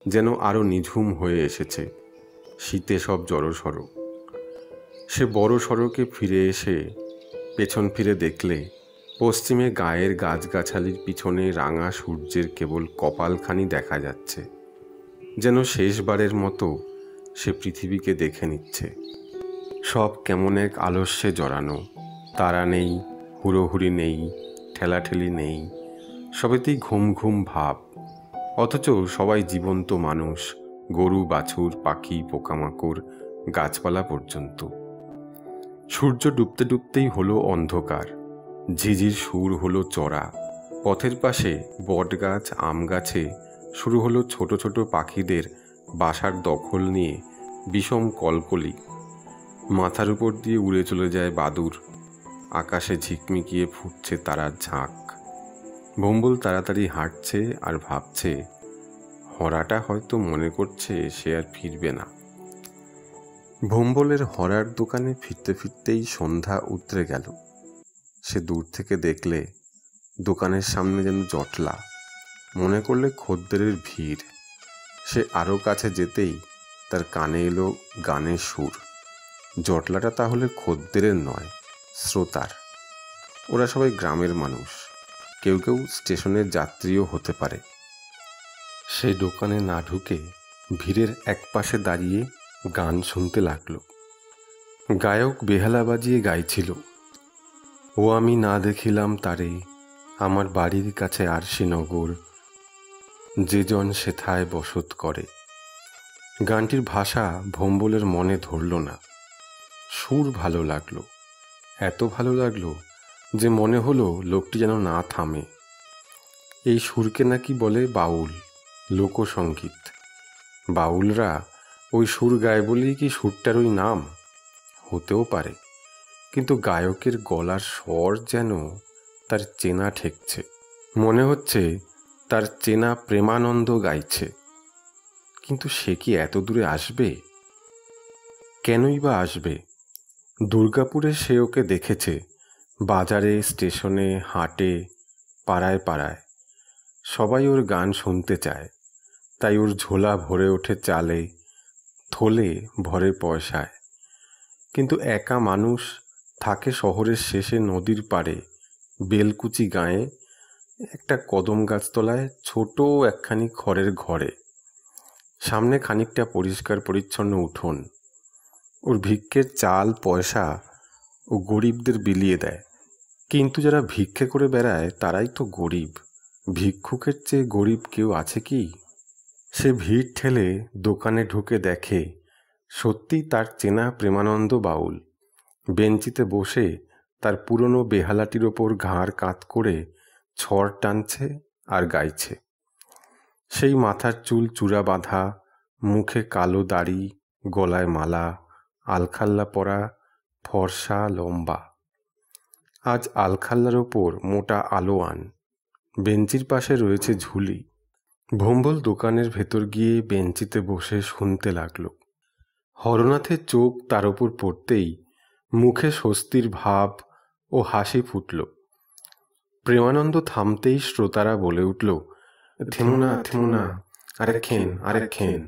যেন আরও নিঝুম হয়ে এসেছে, শীতে সব জড়সড়। সে বড় সড়কে ফিরে এসে পেছন ফিরে দেখলে পশ্চিমে গায়ের গাছগাছালির পিছনে রাঙা সূর্যের কেবল কপালখানি দেখা যাচ্ছে। যেন শেষবারের মতো সে পৃথিবীকে দেখে নিচ্ছে। সব কেমন এক আলস্যে জড়ানো, তারা নেই, হুড়োহুড়ি নেই, ঠেলাঠেলি নেই, সবেতেই ঘুম ঘুম ভাব। অথচ সবাই জীবন্ত মানুষ, গরু বাছুর, পাখি, পোকামাকড়, গাছপালা পর্যন্ত। সূর্য ডুবতে ডুবতেই হলো অন্ধকার, ঝিঝির সুর হলো চড়া। পথের পাশে বটগাছ, আম গাছে শুরু হলো ছোট ছোট পাখিদের বাসার দখল নিয়ে বিষম কলকলি। মাথার উপর দিয়ে উড়ে চলে যায় বাদুড়, আকাশে ঝিকমিকিয়ে ফুটছে তারার ঝাঁক। ভম্বল তাড়াতাড়ি হাঁটছে আর ভাবছে, হরাটা হয়তো মনে করছে সে আর ফিরবে না। ভম্বলের হরার দোকানে ফিরতে ফিরতেই সন্ধ্যা উতরে গেল। সে দূর থেকে দেখলে দোকানের সামনে যেন জটলা, মনে করলে খদ্দেরের ভিড়। সে আরও কাছে যেতেই তার কানে এলো গানের সুর। জটলাটা তাহলে খদ্দেরের নয়, শ্রোতার। ওরা সবাই গ্রামের মানুষ, কেউ কেউ স্টেশনের যাত্রীও হতে পারে। সেই দোকানে না ঢুকে ভিড়ের একপাশে দাঁড়িয়ে গান শুনতে লাগলো। গায়ক বেহালা বাজিয়ে গাইছিল, ও আমি না দেখিলাম তারে, আমার বাড়ির কাছে আরশিনগর, যে জন সেথায় বসত করে। গানটির ভাষা ভম্বলের মনে ধরল না। সুর ভালো লাগলো, এত ভালো লাগলো যে মনে হলো লোকটি যেন না থামে। এই সুরকে নাকি বলে বাউল, লোকসঙ্গীত। বাউলরা ওই সুর গায় বলেই কি সুরটার ওই নাম? হতেও পারে, কিন্তু গায়কের গলার স্বর যেন তার চেনা ঠেকছে। মনে হচ্ছে তার চেনা প্রেমানন্দ গাইছে। কিন্তু সে কি এত দূরে আসবে? কেনই বা আসবে? দুর্গাপুরে সে ওকে দেখেছে, বাজারে, স্টেশনে, হাটে, পাড়ায় পাড়ায়। সবাই ওর গান শুনতে চায়, তাই ওর ঝোলা ভরে ওঠে চালে, থলে ভরে পয়সায়। কিন্তু একা মানুষ থাকে শহরের শেষে নদীর পাড়ে, বেলকুচি গাঁয়ে, একটা কদম গাছতলায় ছোট একখানি খড়ের ঘরে। সামনে খানিকটা পরিষ্কার পরিচ্ছন্ন উঠোন। ওর ভিক্ষের চাল পয়সা ও গরিবদের বিলিয়ে দেয়। কিন্তু যারা ভিক্ষে করে বেড়ায় তারাই তো গরিব। ভিক্ষুকের চেয়ে গরিব কেউ আছে কি? সে ভিড় ঠেলে দোকানে ঢুকে দেখে সত্যিই তার চেনা প্রেমানন্দ বাউল বেঞ্চিতে বসে তার পুরনো বেহালাটির ওপর ঘাড় কাত করে ছড় টানছে আর গাইছে। সেই মাথার চুল চূড়া বাঁধা, মুখে কালো দাড়ি, গলায় মালা, আলখাল্লা পরা, ফর্সা লম্বা। আজ আলখাল্লার ওপর মোটা আলোয়ান। বেঞ্চির পাশে রয়েছে ঝুলি। ভম্বল দোকানের ভেতর গিয়ে বেঞ্চিতে বসে শুনতে লাগলো। হরনাথের চোখ তার ওপর পড়তেই মুখে স্বস্তির ভাব ও হাসি ফুটল। প্রেমানন্দ থামতেই শ্রোতারা বলে উঠল, থেমো না, থেমো না, আরেকখান, আরেকখান।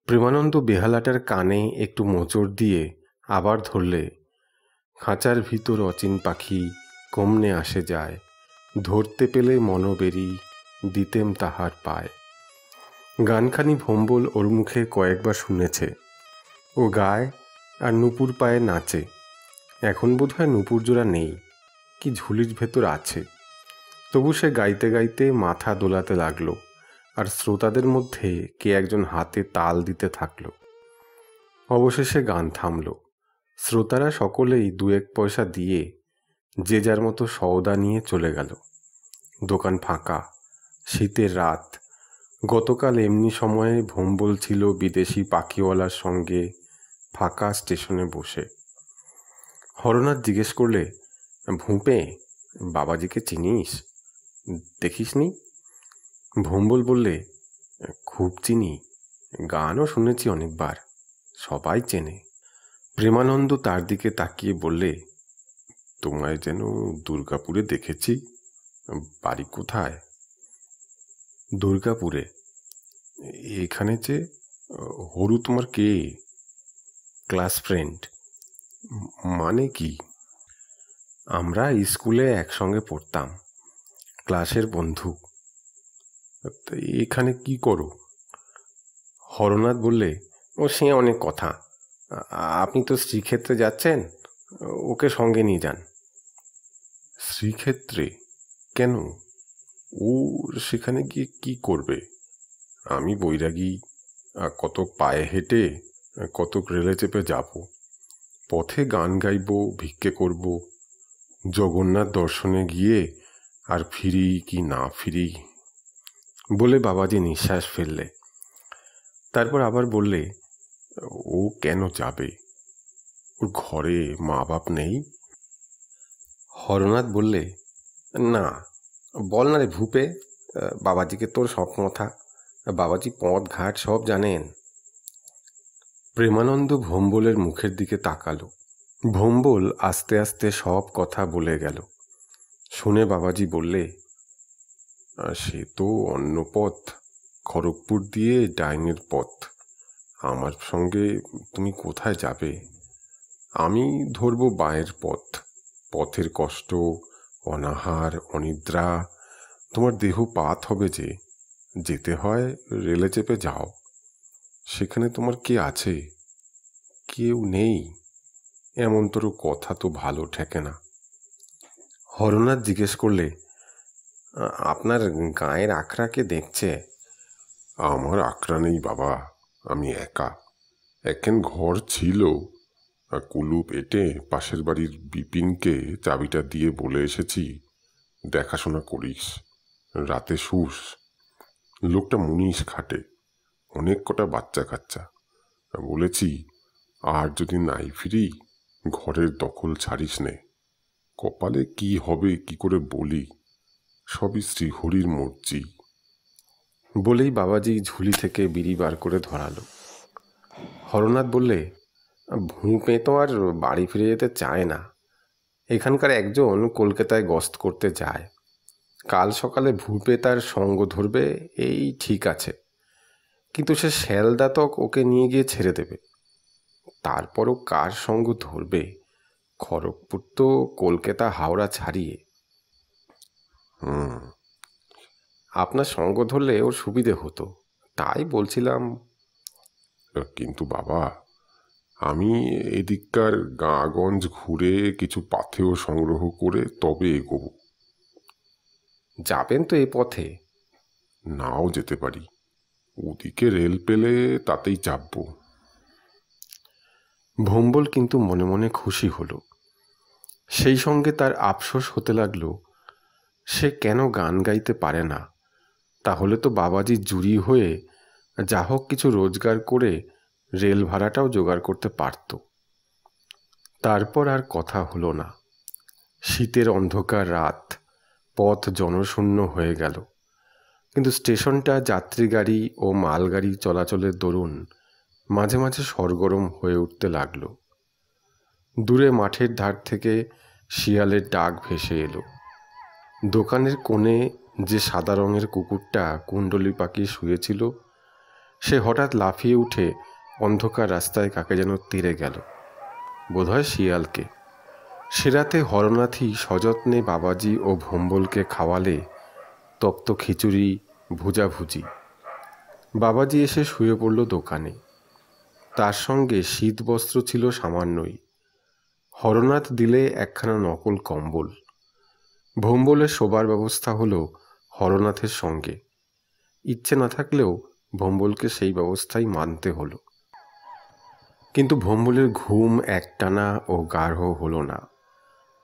প্রেমানন্দ বেহালাটার কানে একটু মোচড় দিয়ে আবার ধরলে, খাঁচার ভিতর অচিন পাখি কমনে আসে যায়, ধরতে পেলে মনোবেরি দিতেম তাহার পায়। গানখানি ভম্বল ওর মুখে কয়েকবার শুনেছে। ও গায় আর নুপুর পায়ে নাচে। এখন বোধহয় নুপুর জোড়া নেই, কি ঝুলির ভেতর আছে। তবু সে গাইতে গাইতে মাথা দোলাতে লাগলো, আর শ্রোতাদের মধ্যে কে একজন হাতে তাল দিতে থাকলো। অবশেষে গান থামল। শ্রোতারা সকলেই 2-1 পয়সা দিয়ে যে যার মতো সওদা নিয়ে চলে গেল। দোকান ফাঁকা। শীতের রাত। গতকাল এমনি সময়ে ভম্বল ছিল বিদেশি পাখিওয়ালার সঙ্গে ফাঁকা স্টেশনে বসে। হরনাথ জিজ্ঞেস করলে, ভূপে, বাবাজিকে চিনিস? দেখিসনি? ভম্বল বললে, খুব চিনি, গানও শুনেছি অনেকবার, সবাই চেনে। প্রেমানন্দ তার দিকে তাকিয়ে বললে, তোমায় যেন দুর্গাপুরে দেখেছি, বাড়ি কোথায়? দুর্গাপুরে। এখানে যে হরু তোমার কে? Class friend. মানে কি? আমরা স্কুলে একসঙ্গে পড়তাম, ক্লাসের বন্ধু। এখানে কি করো? হরনাথ বললে, ও সে অনেক কথা, আপনি তো শ্রীক্ষেত্রে যাচ্ছেন, ওকে সঙ্গে নিয়ে যান। শ্রীক্ষেত্রে কেন? ও সেখানে গিয়ে কি করবে? আমি বৈরাগী, কত পায়ে হেঁটে, কত রেলে চেপে যাব, পথে গান গাইব, ভিক্ষে করব, জগন্নাথ দর্শনে গিয়ে আর ফিরি কি না ফিরি। বলে বাবাজি নিঃশ্বাস ফেললে। তারপর আবার বললে, ও কেন যাবে? ওর ঘরে মা বাপ নেই? হরনাথ বললে, না, বল না রে ভূপে, বাবাজিকে তোর সব কথা, বাবাজি পথ ঘাট সব জানেন। প্রেমানন্দ ভম্বলের মুখের দিকে তাকালো। ভম্বল আস্তে আস্তে সব কথা বলে গেল। শুনে বাবাজি বললে, সে তো অন্য পথ, খড়গপুর দিয়ে ডাইনের পথ, আমার সঙ্গে তুমি কোথায় যাবে? আমি ধরব বাঁয়ের পথ। পথের কষ্ট, অনাহার, অনিদ্রা তোমার দেহ পাত হবে যে। যেতে হয় রেলে চেপে যাও। সেখানে তোমার কে আছে? কেউ নেই। এমন তোর কথা তো ভালো ঠেকে না। হরনাথ জিজ্ঞেস করলে, আপনার গায়ের আখড়া কে দেখছে? আমার আখড়া নেই বাবা, আমি একা। একখান ঘর ছিল, কুলুপ এঁটে পাশের বাড়ির বিপিনকে চাবিটা দিয়ে বলে এসেছি, দেখাশোনা করিস, রাতে শুস। লোকটা মুনিশ খাটে, অনেক কটা বাচ্চা কাচ্চা। বলেছি, আর যদি নাই ফিরি ঘরের দখল ছাড়িস নে। কপালে কি হবে কি করে বলি, সবই শ্রীহরির মর্জি। বলেই বাবাজি ঝুলি থেকে বিড়ি বার করে ধরালো। হরনাথ বললে, ভূপে তো আর বাড়ি ফিরে যেতে চায় না। এখানকার একজন কলকাতায় গস্ত করতে যায়। কাল সকালে ভূপে তার সঙ্গ ধরবে এই ঠিক আছে, কিন্তু সে শ্যালদাতক ওকে নিয়ে গিয়ে ছেড়ে দেবে। তারপরও কার সঙ্গ ধরবে? খড়গপুর তো কলকাতা হাওড়া ছাড়িয়ে। আপনার সঙ্গ ধরলে ওর সুবিধে হতো, তাই বলছিলাম। কিন্তু বাবা, আমি এদিককার গাঁগঞ্জ ঘুরে কিছু পাথেয় সংগ্রহ করে তবে এগোব। যাবেন তো এ পথে? নাও যেতে পারি, ওদিকে রেল পেলে তাতেই চাপব। ভম্বল কিন্তু মনে মনে খুশি হলো। সেই সঙ্গে তার আফসোস হতে লাগলো, সে কেন গান গাইতে পারে না। তাহলে তো বাবাজি জুরি হয়ে যা হোক কিছু রোজগার করে রেল ভাড়াটাও জোগাড় করতে পারত। তারপর আর কথা হলো না। শীতের অন্ধকার রাত, পথ জনশূন্য হয়ে গেল, কিন্তু স্টেশনটা যাত্রী গাড়ি ও মালগাড়ি চলাচলের দরুন মাঝে মাঝে সরগরম হয়ে উঠতে লাগল। দূরে মাঠের ধার থেকে শিয়ালের ডাক ভেসে এলো। দোকানের কোণে যে সাদা রঙের কুকুরটা কুণ্ডলি পাকিয়ে শুয়েছিল, সে হঠাৎ লাফিয়ে উঠে অন্ধকার রাস্তায় কাকে যেন তেড়ে গেল, বোধহয় শিয়ালকে। সে রাতে হরনাথই সযত্নে বাবাজি ও ভম্বলকে খাওয়ালে তপ্ত খিচুড়ি, ভুজাভুজি। বাবাজি এসে শুয়ে পড়ল দোকানে। তার সঙ্গে শীত বস্ত্র ছিল সামান্যই। হরনাথ দিলে একখানা নকল কম্বল। ভম্বলের শোবার ব্যবস্থা হলো হরনাথের সঙ্গে। ইচ্ছে না থাকলেও ভম্বলকে সেই ব্যবস্থাই মানতে হলো। কিন্তু ভম্বলের ঘুম একটানা ও গাঢ় হলো না।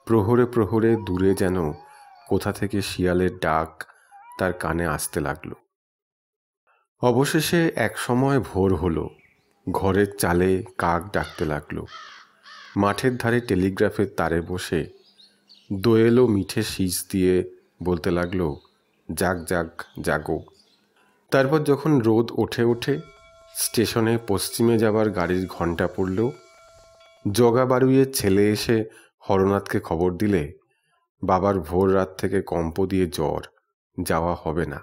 প্রহরে প্রহরে দূরে যেন কোথা থেকে শিয়ালের ডাক তার কানে আসতে লাগলো। অবশেষে এক সময় ভোর হলো। ঘরের চালে কাক ডাকতে লাগলো। মাঠের ধারে টেলিগ্রাফের তারে বসে দোয়েলো মিঠে শীষ দিয়ে বলতে লাগলো, জাগ জাগ জাগো। তারপর যখন রোদ ওঠে ওঠে, স্টেশনে পশ্চিমে যাবার গাড়ির ঘণ্টা পড়ল। জগা বারুইয়ের ছেলে এসে হরনাথকে খবর দিলে, বাবার ভোর রাত থেকে কম্প দিয়ে জ্বর, যাওয়া হবে না।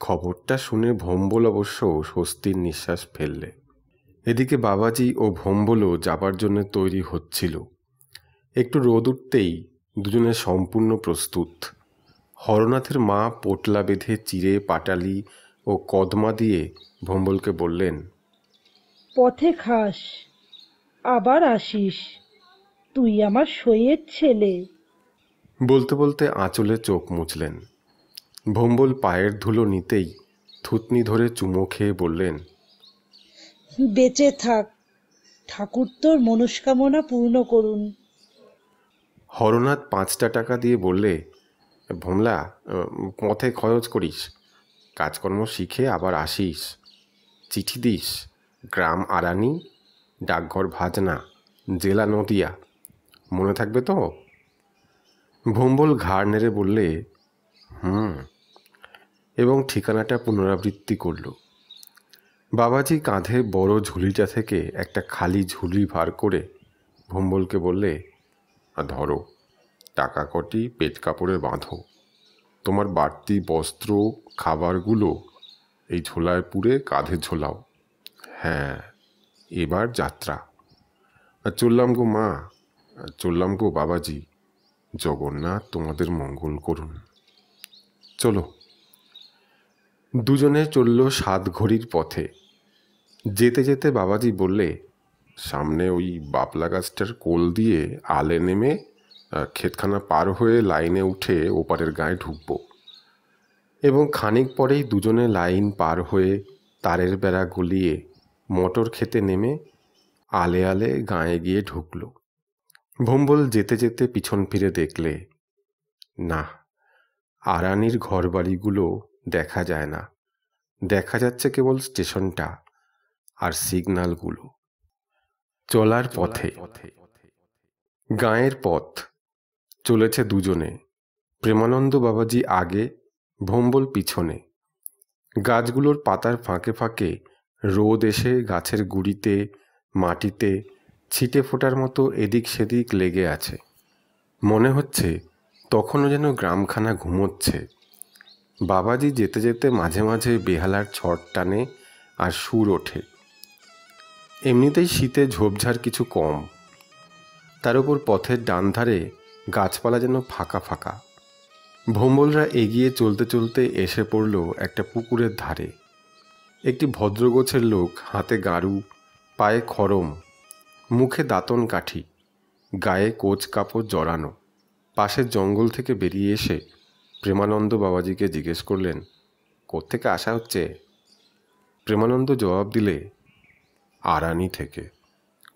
খবরটা শুনে ভম্বল অবশ্য স্বস্তির নিঃশ্বাস ফেললে। এদিকে বাবাজি ও ভম্বলও যাবার জন্য তৈরি হচ্ছিল। একটু রোদ উঠতেই দুজনে সম্পূর্ণ প্রস্তুত। হরনাথের মা পোটলা বেঁধে চিড়ে, পাটালি ও কদমা দিয়ে ভম্বলকে বললেন, পথে খাস, আবার আসিস, তুই আমার সইয়ের ছেলে। বলতে বলতে আঁচলে চোখ মুছলেন। ভম্বল পায়ের ধুলো নিতেই থুতনি ধরে চুমো খেয়ে বললেন, বেঁচে থাক, ঠাকুর তোর মনস্কামনা পূর্ণ করুন। হরনাথ 5টা টাকা দিয়ে বললে, ভোমলা, পথে খরচ করিস, কাজকর্ম শিখে আবার আসিস, চিঠি দিস, গ্রাম আরানি, ডাকঘর ভাজনা, জেলা নদিয়া, মনে থাকবে তো? ভম্বল ঘাড় নেড়ে বললে, এবং ঠিকানাটা পুনরাবৃত্তি করল। বাবাজি কাঁধে বড় ঝুলিটা থেকে একটা খালি ঝুলি ভার করে ভম্বলকে বললে, ধরো, টাকা কটি পেট কাপড়ে বাঁধো, তোমার বাড়তি বস্ত্র খাবারগুলো এই ঝোলায় পুরে কাঁধে ঝোলাও। হ্যাঁ, এবার যাত্রা। চললাম গো মা, চললাম গো বাবাজি। জগন্নাথ তোমাদের মঙ্গল করুন। চলো। দুজনে চলল 7 ঘড়ির পথে। যেতে যেতে বাবাজি বললে, সামনে ওই বাবলা গাছটার কোল দিয়ে আলে নেমে ক্ষেতখানা পার হয়ে লাইনে উঠে ওপারের গায়ে ঢুকব। এবং খানিক পরেই দুজনে লাইন পার হয়ে তারের বেড়া গলিয়ে মটর খেতে নেমে আলে আলে গাঁয়ে গিয়ে ঢুকল। ভম্বল যেতে যেতে পিছন ফিরে দেখলে, না, আরানির ঘরবাড়িগুলো দেখা যায় না, দেখা যাচ্ছে কেবল স্টেশনটা আর সিগন্যালগুলো। চলার পথে গাঁয়ের পথ চলেছে দুজনে, প্রেমানন্দ বাবাজি আগে, ভম্বল পিছনে। গাছগুলোর পাতার ফাঁকে ফাঁকে রোদ এসে গাছের গুঁড়িতে মাটিতে ছিটে ফোটার মতো এদিক সেদিক লেগে আছে। মনে হচ্ছে তখনও যেন গ্রামখানা ঘুমোচ্ছে। বাবাজি যেতে যেতে মাঝে মাঝে বেহালার ছট টানে আর সুর ওঠে। এমনিতেই শীতে ঝোপঝাড় কিছু কম, তার উপর পথের ডান ধারে গাছপালা যেন ফাঁকা ফাঁকা। ভম্বলরা এগিয়ে চলতে চলতে এসে পড়ল একটা পুকুরের ধারে। একটি ভদ্রগোছের লোক, হাতে গাড়ু, পায়ে খড়ম, মুখে দাঁতন কাঠি, গায়ে কোচ কাপড় জড়ানো, পাশের জঙ্গল থেকে বেরিয়ে এসে প্রেমানন্দ বাবাজিকে জিজ্ঞেস করলেন, কোত্থেকে আসা হচ্ছে? প্রেমানন্দ জবাব দিলে, আরানি থেকে।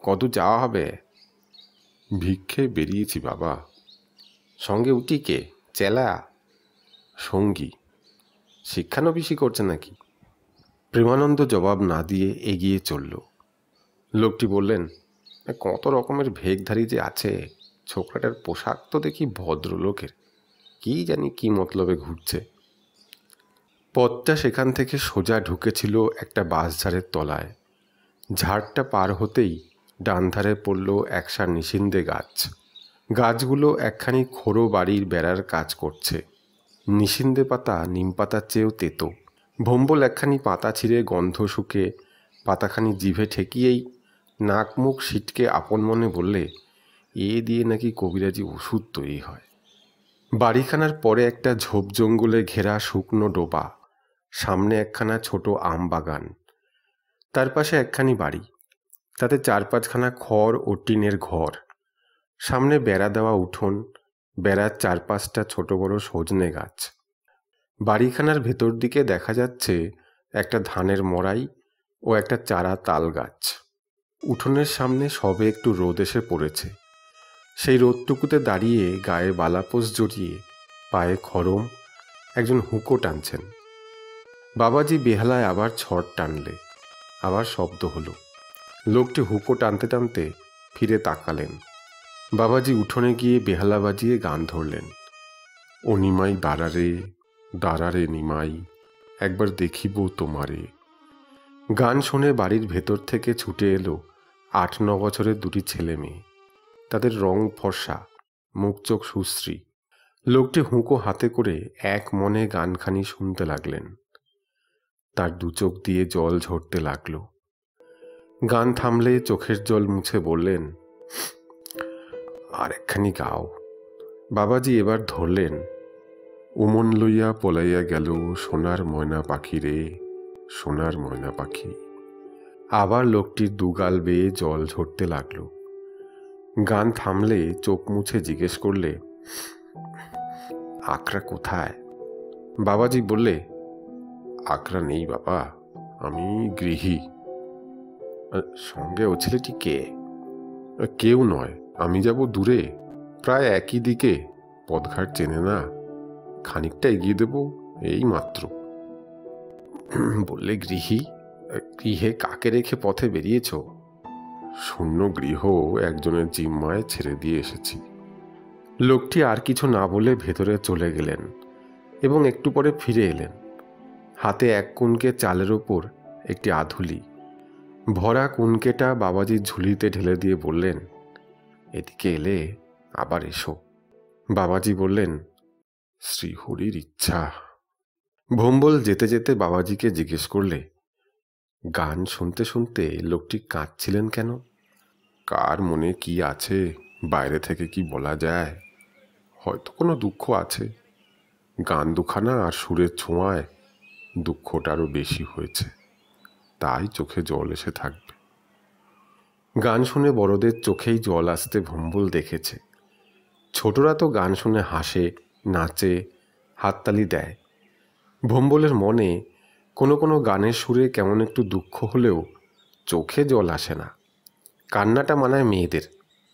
কত যাওয়া হবে? ভিক্ষে বেরিয়েছি বাবা। সঙ্গে উঠি কে? চেলা? সঙ্গী। শিক্ষানবিশি করছে নাকি? প্রেমানন্দ জবাব না দিয়ে এগিয়ে চলল। লোকটি বললেন, কত রকমের ভেগধারী যে আছে, ছোকরাটার পোশাক তো দেখি ভদ্রলোকের, কি জানি কি মতলবে ঘুরছে। পথটা সেখান থেকে সোজা ঢুকেছিল একটা বাঁশঝাড়ের তলায়। ঝাড়টা পার হতেই ডান ধারে পড়ল একসা নিশিন্দে গাছ। গাছগুলো একখানি খোড়ো বাড়ির বেড়ার কাজ করছে। নিশিন্দে পাতা নিম পাতার চেয়েও তেতো। ভম্বল একখানি পাতা ছিঁড়ে গন্ধ শুকে পাতাখানি জিভে ঠেকিয়েই নাক মুখ সিটকে আপন মনে বললে, এ দিয়ে নাকি কবিরাজি ওষুধ তৈরি হয়। বাড়িখানার পরে একটা ঝোপ জঙ্গলে ঘেরা শুকনো ডোবা, সামনে একখানা ছোট আম বাগান, তার পাশে একখানি বাড়ি, তাতে 4-5খানা খড় ও টিনের ঘর, সামনে বেড়া দেওয়া উঠোন, বেড়ার 4-5টা ছোট বড় সজনে গাছ। বাড়িখানার ভেতর দিকে দেখা যাচ্ছে একটা ধানের মড়াই ও একটা চারা তাল গাছ। উঠোনের সামনে সবে একটু রোদ এসে পড়েছে। সেই রোদটুকুতে দাঁড়িয়ে গায়ে বালাপোষ জড়িয়ে পায়ে খড়ম একজন হুঁকো টানছেন। বাবাজি বেহালায় আবার ছড় টানলে, আবার শব্দ হলো। লোকটি হুঁকো টানতে টানতে ফিরে তাকালেন। বাবাজি উঠোনে গিয়ে বেহালা বাজিয়ে গান ধরলেন, ও নিমাই দাঁড়ারে, দাঁড়ারে নিমাই, একবার দেখিব তোমারে। গান শুনে বাড়ির ভেতর থেকে ছুটে এলো 8-9 বছরের দুটি ছেলে মেয়ে। তাদের রং ফর্সা, মুখ চোখ সুশ্রী। লোকটি হুঁকো হাতে করে এক মনে গানখানি শুনতে লাগলেন। তার 2 চোখ দিয়ে জল ঝরতে লাগলো। গান থামলে চোখের জল মুছে বললেন, আর একখানি গাও। বাবাজি এবার ধরলেন, উমন লইয়া পলাইয়া গেল সোনার ময়না পাখি রে, সোনার ময়না পাখি। আবার লোকটির 2 গাল বেয়ে জল ঝরতে লাগলো। গান থামলে চোখ মুছে জিজ্ঞেস করলে, আকরা কোথায়? বাবাজি বললে, আকরা নেই বাবা, আমি গৃহী। সঙ্গে ও ছেলেটি কে? কেউ নয়, আমি যাব দূরে, প্রায় একই দিকে, পথঘাট চেনে না, খানিকটা এগিয়ে দেব এই মাত্র। বললে, গৃহী? গৃহে কাকে রেখে পথে বেরিয়েছ? শূন্য গৃহ একজনের জিম্মায় ছেড়ে দিয়ে এসেছি। লোকটি আর কিছু না বলে ভেতরে চলে গেলেন এবং একটু পরে ফিরে এলেন। হাতে এক কুনকে চালের ওপর একটি আধুলি। ভরা কুনকেটা বাবাজির ঝুলিতে ঢেলে দিয়ে বললেন, এদিকে এলে আবার এসো। বাবাজি বললেন, শ্রীহরির ইচ্ছা। ভম্বল যেতে যেতে বাবাজিকে জিজ্ঞেস করলে, গান শুনতে শুনতে লোকটি কাঁদছিলেন কেন? কার মনে কি আছে বাইরে থেকে কি বলা যায়? হয়তো কোনো দুঃখ আছে। গান দুখানা আর সুরের ছোঁয়ায় দুঃখটা আরও বেশি হয়েছে, তাই চোখে জল এসে থাকবে। গান শুনে বড়দের চোখেই জল আসতে ভম্বল দেখেছে। ছোটরা তো গান শুনে হাসে, নাচে, হাততালি দেয়। ভম্বলের মনে কোনো কোনো গানের সুরে কেমন একটু দুঃখ হলেও চোখে জল আসে না। কান্নাটা মানায় মেয়েদের,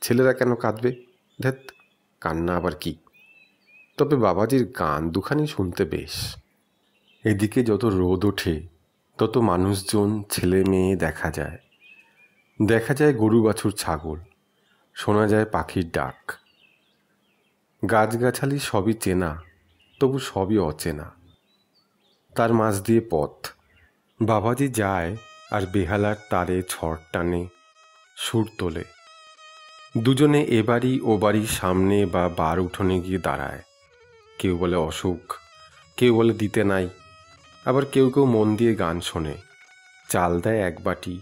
ছেলেরা কেন কাঁদবে? ধ্যাৎ, কান্না আবার কি? তবে বাবাজির গান দুখানি শুনতে বেশ। এদিকে যত রোদ ওঠে তত মানুষজন, ছেলে মেয়ে দেখা যায়। দেখা যায় গরু বাছুর ছাগল, শোনা যায় পাখির ডাক। গাছগাছালি সবই চেনা, তবু সবই অচেনা। তার মাঝ দিয়ে পথ। বাবাজি যায় আর বেহালার তারে ঝড় টানে, সুর তোলে। দুজনে এ বাড়ি ও বাড়ির সামনে বা বার উঠোনে গিয়ে দাঁড়ায়। কেউ বলে অসুখ, কেউ বলে দিতে নাই, আবার কেউ কেউ মন দিয়ে গান শোনে। চাল দেয় এক বাটি,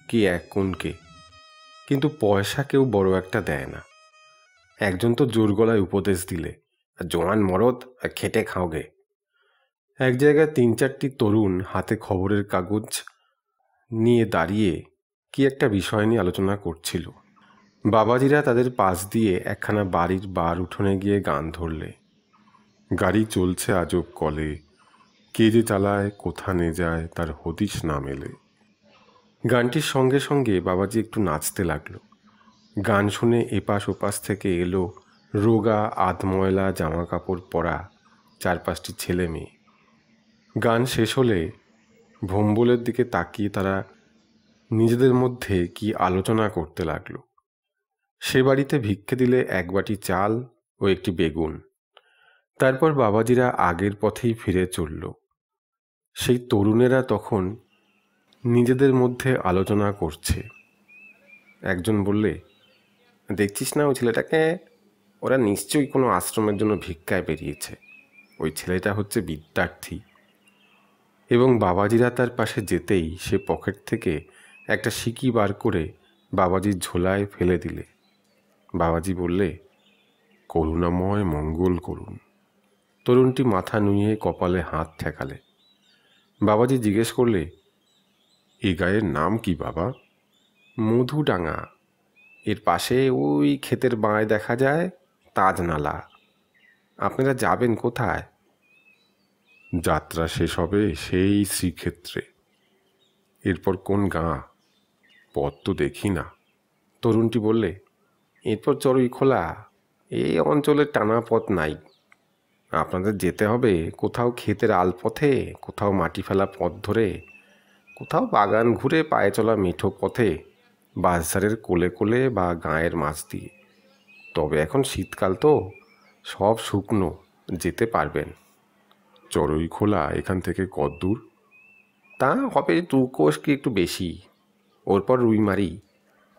কি এক কুনকে, কিন্তু পয়সা কেউ বড় একটা দেয় না। একজন তো জোর গলায় উপদেশ দিলে, জোয়ান মরদ, খেটে খাওগে। এক জায়গায় ৩-৪টি তরুণ হাতে খবরের কাগজ নিয়ে দাঁড়িয়ে কি একটা বিষয় নিয়ে আলোচনা করছিল। বাবাজিরা তাদের পাশ দিয়ে একখানা বাড়ির বার উঠোনে গিয়ে গান ধরলে। গাড়ি চলছে আজব কলে, কে যে চালায় কোথা নে যায় তার হদিশ না মেলে। গানটির সঙ্গে সঙ্গে বাবাজি একটু নাচতে লাগলো। গান শুনে এপাশ ওপাশ থেকে এলো রোগা আধময়লা জামা কাপড় পরা ৪-৫টি ছেলে মেয়ে। গান শেষ হলে ভম্বলের দিকে তাকিয়ে তারা নিজেদের মধ্যে কি আলোচনা করতে লাগলো। সে বাড়িতে ভিক্ষে দিলে এক বাটি চাল ও একটি বেগুন। তারপর বাবাজিরা আগের পথেই ফিরে চলল। সেই তরুণেরা তখন নিজেদের মধ্যে আলোচনা করছে। একজন বললে, দেখছিস না ওই ছেলেটাকে? ওরা নিশ্চয়ই কোনো আশ্রমের জন্য ভিক্ষায় বেরিয়েছে। ওই ছেলেটা হচ্ছে বিদ্যার্থী। এবং বাবাজিরা তার পাশে যেতেই সে পকেট থেকে একটা সিকি বার করে বাবাজির ঝোলায় ফেলে দিলে। বাবাজি বললে, করুণাময় মঙ্গল করুন। তরুণটি মাথা নুয়ে কপালে হাত ঠেকালে। বাবাজি জিজ্ঞেস করলে, এই গায়ের নাম কি বাবা? মধুডাঙ্গা। এর পাশে ওই ক্ষেতের বাঁয় দেখা যায় তাজনালা। আপনারা যাবেন কোথায়? যাত্রা শেষ হবে সেই শ্রীক্ষেত্রে। এরপর কোন গাঁ? পথ তো দেখি না। তরুণটি বললে, এরপর চড়ুই খোলা। এই অঞ্চলের টানা পথ নাই। আপনাদের যেতে হবে কোথাও ক্ষেতের আলপথে, কোথাও মাটি ফেলা পথ ধরে, কোথাও বাগান ঘুরে পায়ে চলা মিঠো পথে, বাঁশঝাড়ের কোলে কোলে বা গাঁয়ের মাছ দিয়ে। তবে এখন শীতকাল তো, সব শুকনো, যেতে পারবেন। চড়ুই খোলা এখান থেকে কদ্দূর? তা হবে 2 কোষ কি একটু বেশি। ওর পর রুইমারি,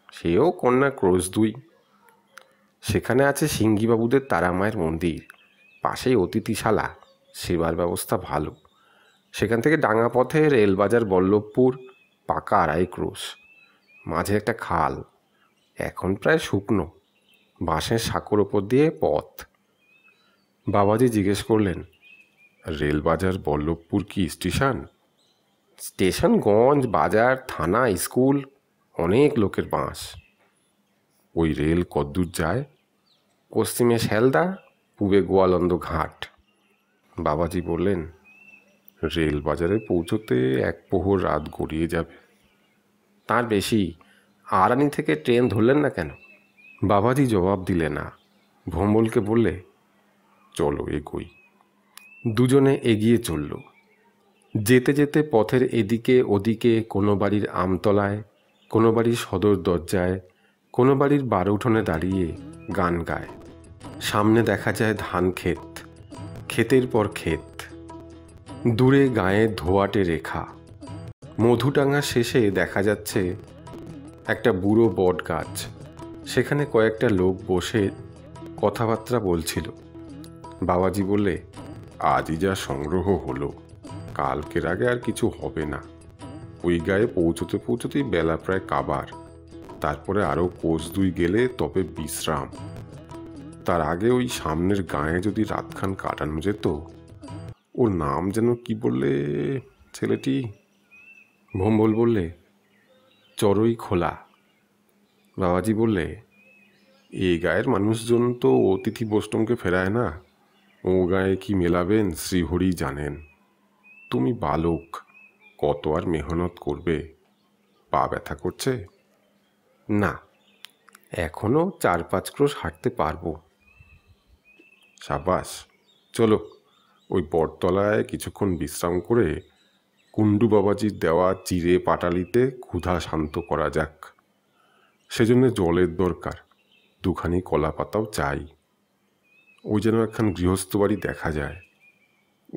সেও কন্যা ক্রোশ 2। সেখানে আছে সিঙ্গিবাবুদের তারামায়ের মন্দির, পাশেই অতিথিশালা, সেবার ব্যবস্থা ভালো। সেখান থেকে ডাঙা পথে রেলবাজার বল্লভপুর, পাকা 2.5 ক্রোশ। মাঝে একটা খাল, এখন প্রায় শুকনো, বাঁশের সাঁকোর ওপর দিয়ে পথ। বাবাজি জিজ্ঞেস করলেন, রেলবাজার বল্লভপুর কি স্টেশন? স্টেশনগঞ্জ, বাজার, থানা, স্কুল, অনেক লোকের বাস। ওই রেল কদ্দূর যায়? পশ্চিমে শ্যালদা, পূবে গোয়ালন্দ ঘাট। বাবাজি বললেন, রেল বাজারে পৌঁছতে 1 প্রহর রাত গড়িয়ে যাবে। তার বেশি? আরানি থেকে ট্রেন ধরলেন না কেন? বাবাজি জবাব দিলে না। ভম্বলকে বললে, চলো এগোই। দুজনে এগিয়ে চলল। যেতে যেতে পথের এদিকে ওদিকে কোনো বাড়ির আমতলায়, কোনো বাড়ির সদর দরজায়, কোনো বাড়ির বার উঠোনে দাঁড়িয়ে গান গায়। সামনে দেখা যায় ধান ক্ষেত, ক্ষেতের পর ক্ষেত, দূরে গায়ে ধোয়াটে রেখা। মধুডাঙ্গা শেষে দেখা যাচ্ছে একটা বুড়ো বট গাছ। সেখানে কয়েকটা লোক বসে কথাবার্তা বলছিল। বাবাজি বললে, আজই যা সংগ্রহ হলো, কালকের আগে আর কিছু হবে না। ওই গায়ে পৌঁছতে পৌঁছতেই বেলা প্রায় কাবার। তারপরে আরও কোষ 2 গেলে তবে বিশ্রাম। তার আগে ওই সামনের গায়ে যদি রাতখান কাটানো যেত। ওর নাম যেন কি বললে ছেলেটি? ভম্বল বললে, চড়ই খোলা। বাবাজি বললে, এই গায়ের মানুষজন তো অতিথি বৈষ্ণবকে ফেরায় না। ও গায়ে কি মেলাবেন শ্রীহরি জানেন। তুমি বালক, কত আর মেহনত করবে? পা ব্যথা করছে? না, এখনো 4-5 ক্রোশ হাঁটতে পারবো। সাবাস, চলো ওই বটতলায় কিছুক্ষণ বিশ্রাম করে কুণ্ডু বাবাজির দেওয়া চিড়ে পাটালিতে ক্ষুধা শান্ত করা যাক। সেজন্য জলের দরকার, 2খানি কলা পাতাও চাই। ওই যেন একখান গৃহস্থ বাড়ি দেখা যায়।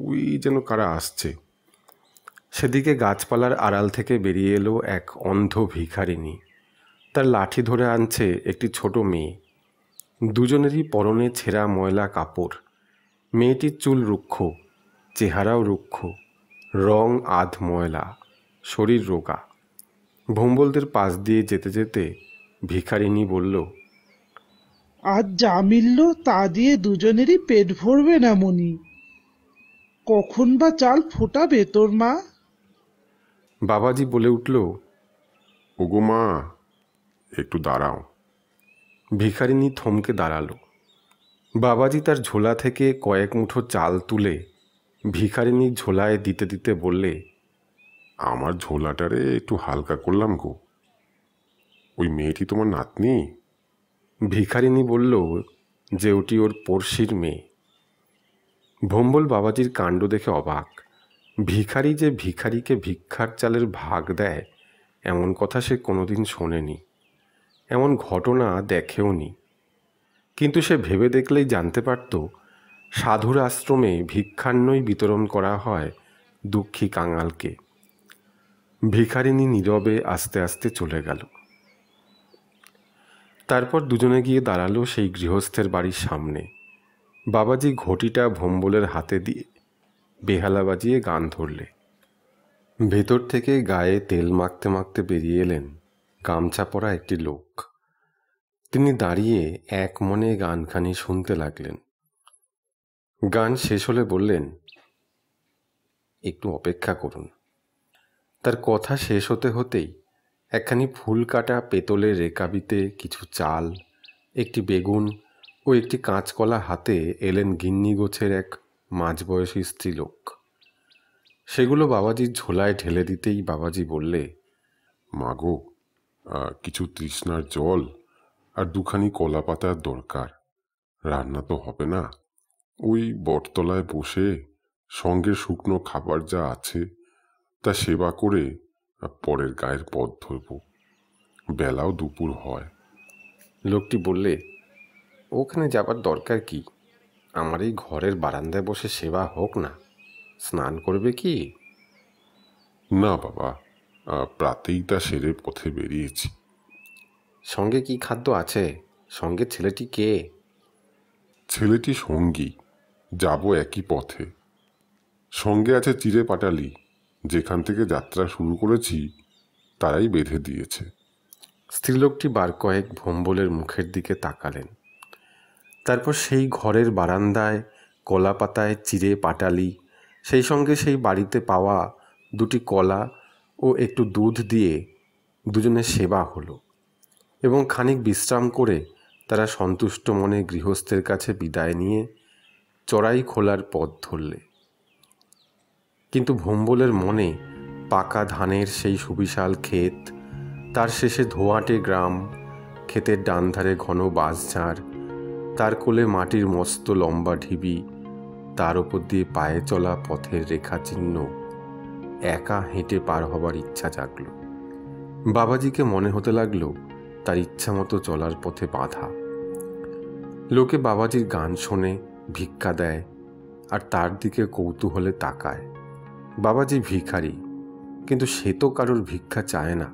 ওই যেন কারা আসছে। সেদিকে গাছপালার আড়াল থেকে বেরিয়ে এলো এক অন্ধ ভিখারিনী। তার লাঠি ধরে আনছে একটি ছোট মেয়ে। দুজনেরই পরনে ছেঁড়া ময়লা কাপড়। মেয়েটির চুল রুক্ষ, চেহারাও রুক্ষ, রং আধ ময়লা, শরীর রোগা। ভম্বলদের পাশ দিয়ে যেতে যেতে ভিখারিনী বলল, আজ যা মিলল তা দিয়ে দুজনেরই পেট ভরবে না মনি। কখন বা চাল ফোটাবে তোর মা? বাবাজি বলে উঠল, ওগো মা, একটু দাঁড়াও। ভিখারিনী থমকে দাঁড়ালো। বাবাজি তার ঝোলা থেকে কয়েক মুঠো চাল তুলে ভিখারিনীর ঝোলায় দিতে দিতে বললে, আমার ঝোলাটারে একটু হালকা করলাম গো। ওই মেয়েটি তোমার নাতনি? ভিখারিনী বলল যে ওটি ওর পড়শির মেয়ে। ভম্বল বাবাজির কাণ্ড দেখে অবাক। ভিখারি যে ভিখারিকে ভিক্ষার চালের ভাগ দেয় এমন কথা সে কোনোদিন শোনেনি, এমন ঘটনা দেখেও নি। কিন্তু সে ভেবে দেখলেই জানতে পারত সাধুর আশ্রমে ভিক্ষান্নই বিতরণ করা হয় দুঃখী কাঙালকে। ভিখারিনী নীরবে আস্তে আস্তে চলে গেল। তারপর দুজনে গিয়ে দাঁড়ালো সেই গৃহস্থের বাড়ির সামনে। বাবাজি ঘটিটা ভম্বলের হাতে দিয়ে বেহালা বাজিয়ে গান ধরলে। ভেতর থেকে গায়ে তেল মাখতে মাখতে বেরিয়ে এলেন গামছা পরা একটি লোক। তিনি দাঁড়িয়ে এক মনে গানখানি শুনতে লাগলেন। গান শেষ হলে বললেন, একটু অপেক্ষা করুন। তার কথা শেষ হতে হতেই একখানি ফুল কাটা পেতলের রেকাবিতে কিছু চাল, একটি বেগুন ও একটি কাঁচকলা হাতে এলেন গিন্নি গোছের এক মাঝবয়সী স্ত্রীলোক। সেগুলো বাবাজির ঝোলায় ঢেলে দিতেই বাবাজি বললে, মাগো, কিছু তৃষ্ণার জল আর 2খানি কলা পাতার দরকার। রান্না তো হবে না। ওই বটতলায় বসে সঙ্গে শুকনো খাবার যা আছে তা সেবা করে পরের গায়ের পথ ধরব। বেলাও দুপুর হয়। লোকটি বললে, ওখানে যাবার দরকার কি? আমার এই ঘরের বারান্দায় বসে সেবা হোক না। স্নান করবে কি? না বাবা, প্রাতেই তা সেরে পথে বেরিয়েছি। সঙ্গে কি খাদ্য আছে? সঙ্গে ছেলেটি কে? ছেলেটি সঙ্গী, যাব একই পথে। সঙ্গে আছে চিড়ে পাটালি, যেখান থেকে যাত্রা শুরু করেছি তারাই বেঁধে দিয়েছে। স্ত্রীলোকটি বার কয়েক ভম্বলের মুখের দিকে তাকালেন। তারপর সেই ঘরের বারান্দায় কলা পাতায় চিড়ে পাটালি, সেই সঙ্গে সেই বাড়িতে পাওয়া 2টি কলা ও একটু দুধ দিয়ে দুজনের সেবা হলো এবং খানিক বিশ্রাম করে তারা সন্তুষ্ট মনে গৃহস্থের কাছে বিদায় নিয়ে চড়াই খোলার পথ ধরলে। কিন্তু ভম্বলের মনে পাকা ধানের সেই সুবিশাল ক্ষেত, তার শেষে ধোঁয়াটে গ্রাম, ক্ষেতের ডান ধারে ঘন বাঁশঝাড়, তার কোলে মাটির মস্ত লম্বা ঢিবি, তার ওপর দিয়ে পায়ে চলা পথের রেখাচিহ্ন, একা হেঁটে পার হবার ইচ্ছা জাগল। বাবাজিকে মনে হতে লাগলো তার ইচ্ছা মতো চলার পথে বাধা। লোকে বাবাজির গান শোনে, ভিক্ষা দেয়, আর তার দিকে কৌতূহলে তাকায়। বাবাজি ভিখারি, কিন্তু সে তো কারোর ভিক্ষা চায় না।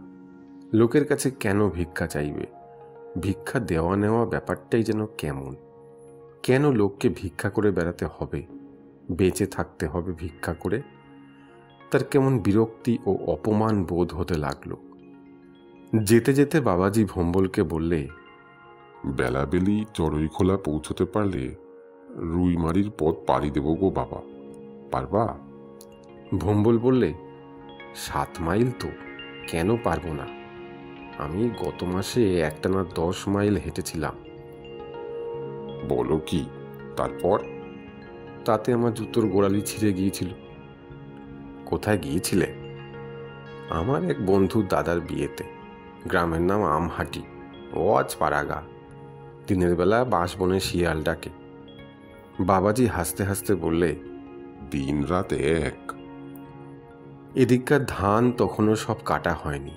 লোকের কাছে কেন ভিক্ষা চাইবে? ভিক্ষা দেওয়া নেওয়া ব্যাপারটাই যেন কেমন। কেন লোককে ভিক্ষা করে বেড়াতে হবে? বেঁচে থাকতে হবে ভিক্ষা করে? তার কেমন বিরক্তি ও অপমান বোধ হতে লাগলো। যেতে যেতে বাবাজি ভম্বলকে বললে, বেলাবেলি চড়ইখোলা পৌঁছতে পারলে রুইমারির পথ পাড়ি দেব গো বাবা, পারবা? ভম্বল বললে, 7 মাইল তো, কেন পারবো না? আমি গত মাসে একটানা 10 মাইল হেঁটেছিলাম। বলো কি? তারপর? তাতে আমার জুতোর গোড়ালি ছিঁড়ে গিয়েছিল। কোথায় গিয়েছিলে? আমার এক বন্ধুর দাদার বিয়েতে। গ্রামের নাম আমহাটি, অজ পাড়াগা। দিনের বেলা বাঁশবনে শিয়াল ডাকে। বাবাজি হাসতে হাসতে বললে, দিন রাত এক। এদিককার ধান তখনও সব কাটা হয়নি।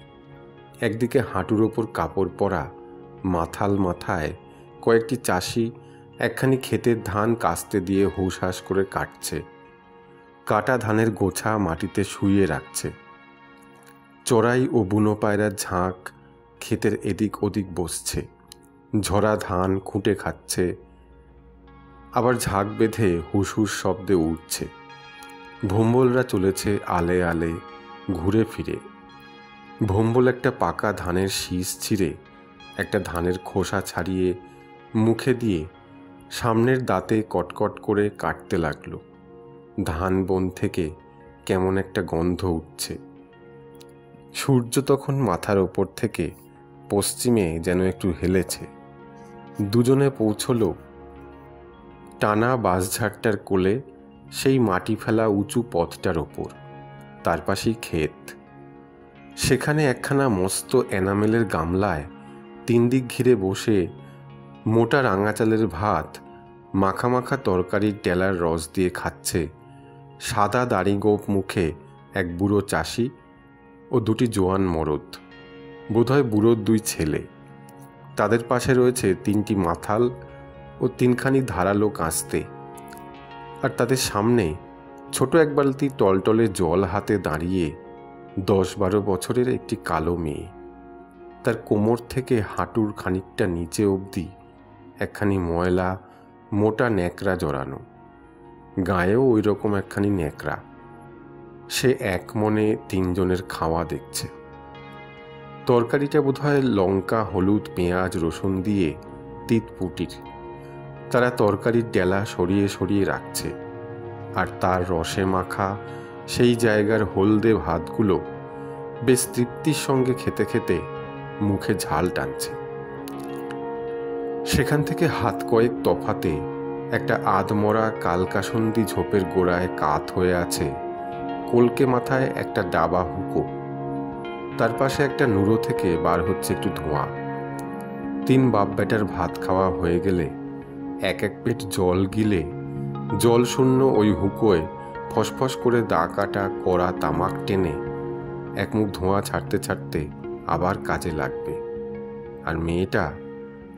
একদিকে হাঁটুর ওপর কাপড় পরা মাথাল মাথায় কয়েকটি চাষি একখানি ক্ষেতের ধান কাস্তে দিয়ে হুঁশ হাস করে কাটছে। কাটা ধানের গোছা মাটিতে শুইয়ে রাখছে। চড়াই ও বুনো পায়রার ঝাঁক ক্ষেতের এদিক ওদিক বসছে। ঝরা ধান খুঁটে খাচ্ছে, আবার ঝাঁক বেঁধে হুস হুস শব্দে উঠছে। ভম্বলরা চলেছে আলে আলে, ঘুরে ফিরে। ভম্বল একটা পাকা ধানের শীষ ছিঁড়ে একটা ধানের খোসা ছাড়িয়ে মুখে দিয়ে সামনের দাঁতে কটকট করে কাটতে লাগলো। ধান বন থেকে কেমন একটা গন্ধ উঠছে। সূর্য তখন মাথার ওপর থেকে পশ্চিমে যেন একটু হেলেছে। দুজনে পৌঁছল টানা বাঁশঝাড়টার কোলে, সেই মাটি ফেলা উঁচু পথটার ওপর। তার পাশেই ক্ষেত। সেখানে একখানা মস্ত এনামেলের গামলায় 3 দিক ঘিরে বসে মোটা রাঙা চালের ভাত মাখা মাখা তরকারির ডেলার রস দিয়ে খাচ্ছে সাদা দাড়ি গোঁফ মুখে এক বুড়ো চাষি ও 2টি জোয়ান মরদ, বোধহয় বুড়োর 2 ছেলে। তাদের পাশে রয়েছে 3টি মাথাল ও 3খানি ধারালো কাস্তে। আর তাদের সামনে ছোট এক বালতি টলটলে জল হাতে দাঁড়িয়ে 10-12 বছরের একটি কালো মেয়ে। তার কোমর থেকে হাঁটুর খানিকটা নিচে অবধি একখানি ময়লা মোটা ন্যাকড়া জড়ানো। গায়েও ওই রকম একখানি ন্যাকড়া। সে এক মনে 3 জনের খাওয়া দেখছে। তরকারিটা বোধহয় লঙ্কা, হলুদ, পেঁয়াজ, রসুন দিয়ে তিতপুটির। তারা তরকারির ডেলা সরিয়ে সরিয়ে রাখছে, আর তার রসে মাখা সেই জায়গার হলদে ভাতগুলো বেশ তৃপ্তির সঙ্গে খেতে খেতে মুখে ঝাল টানছে। সেখান থেকে হাত কয়েক তফাতে একটা আধমরা কালকাসন্দি ঝোপের গোড়ায় কাত হয়ে আছে কলকে মাথায় একটা ডাবা হুকো। তার পাশে একটা নুড়ো থেকে বার হচ্ছে একটু ধোঁয়া। 3 বাপ বেটার ভাত খাওয়া হয়ে গেলে এক পেট জল গিলে জল শূন্য ওই হুকোয় ফসফস করে দা কাটা কড়া তামাক টেনে এক মুখ ধোঁয়া ছাড়তে ছাড়তে আবার কাজে লাগবে। আর মেয়েটা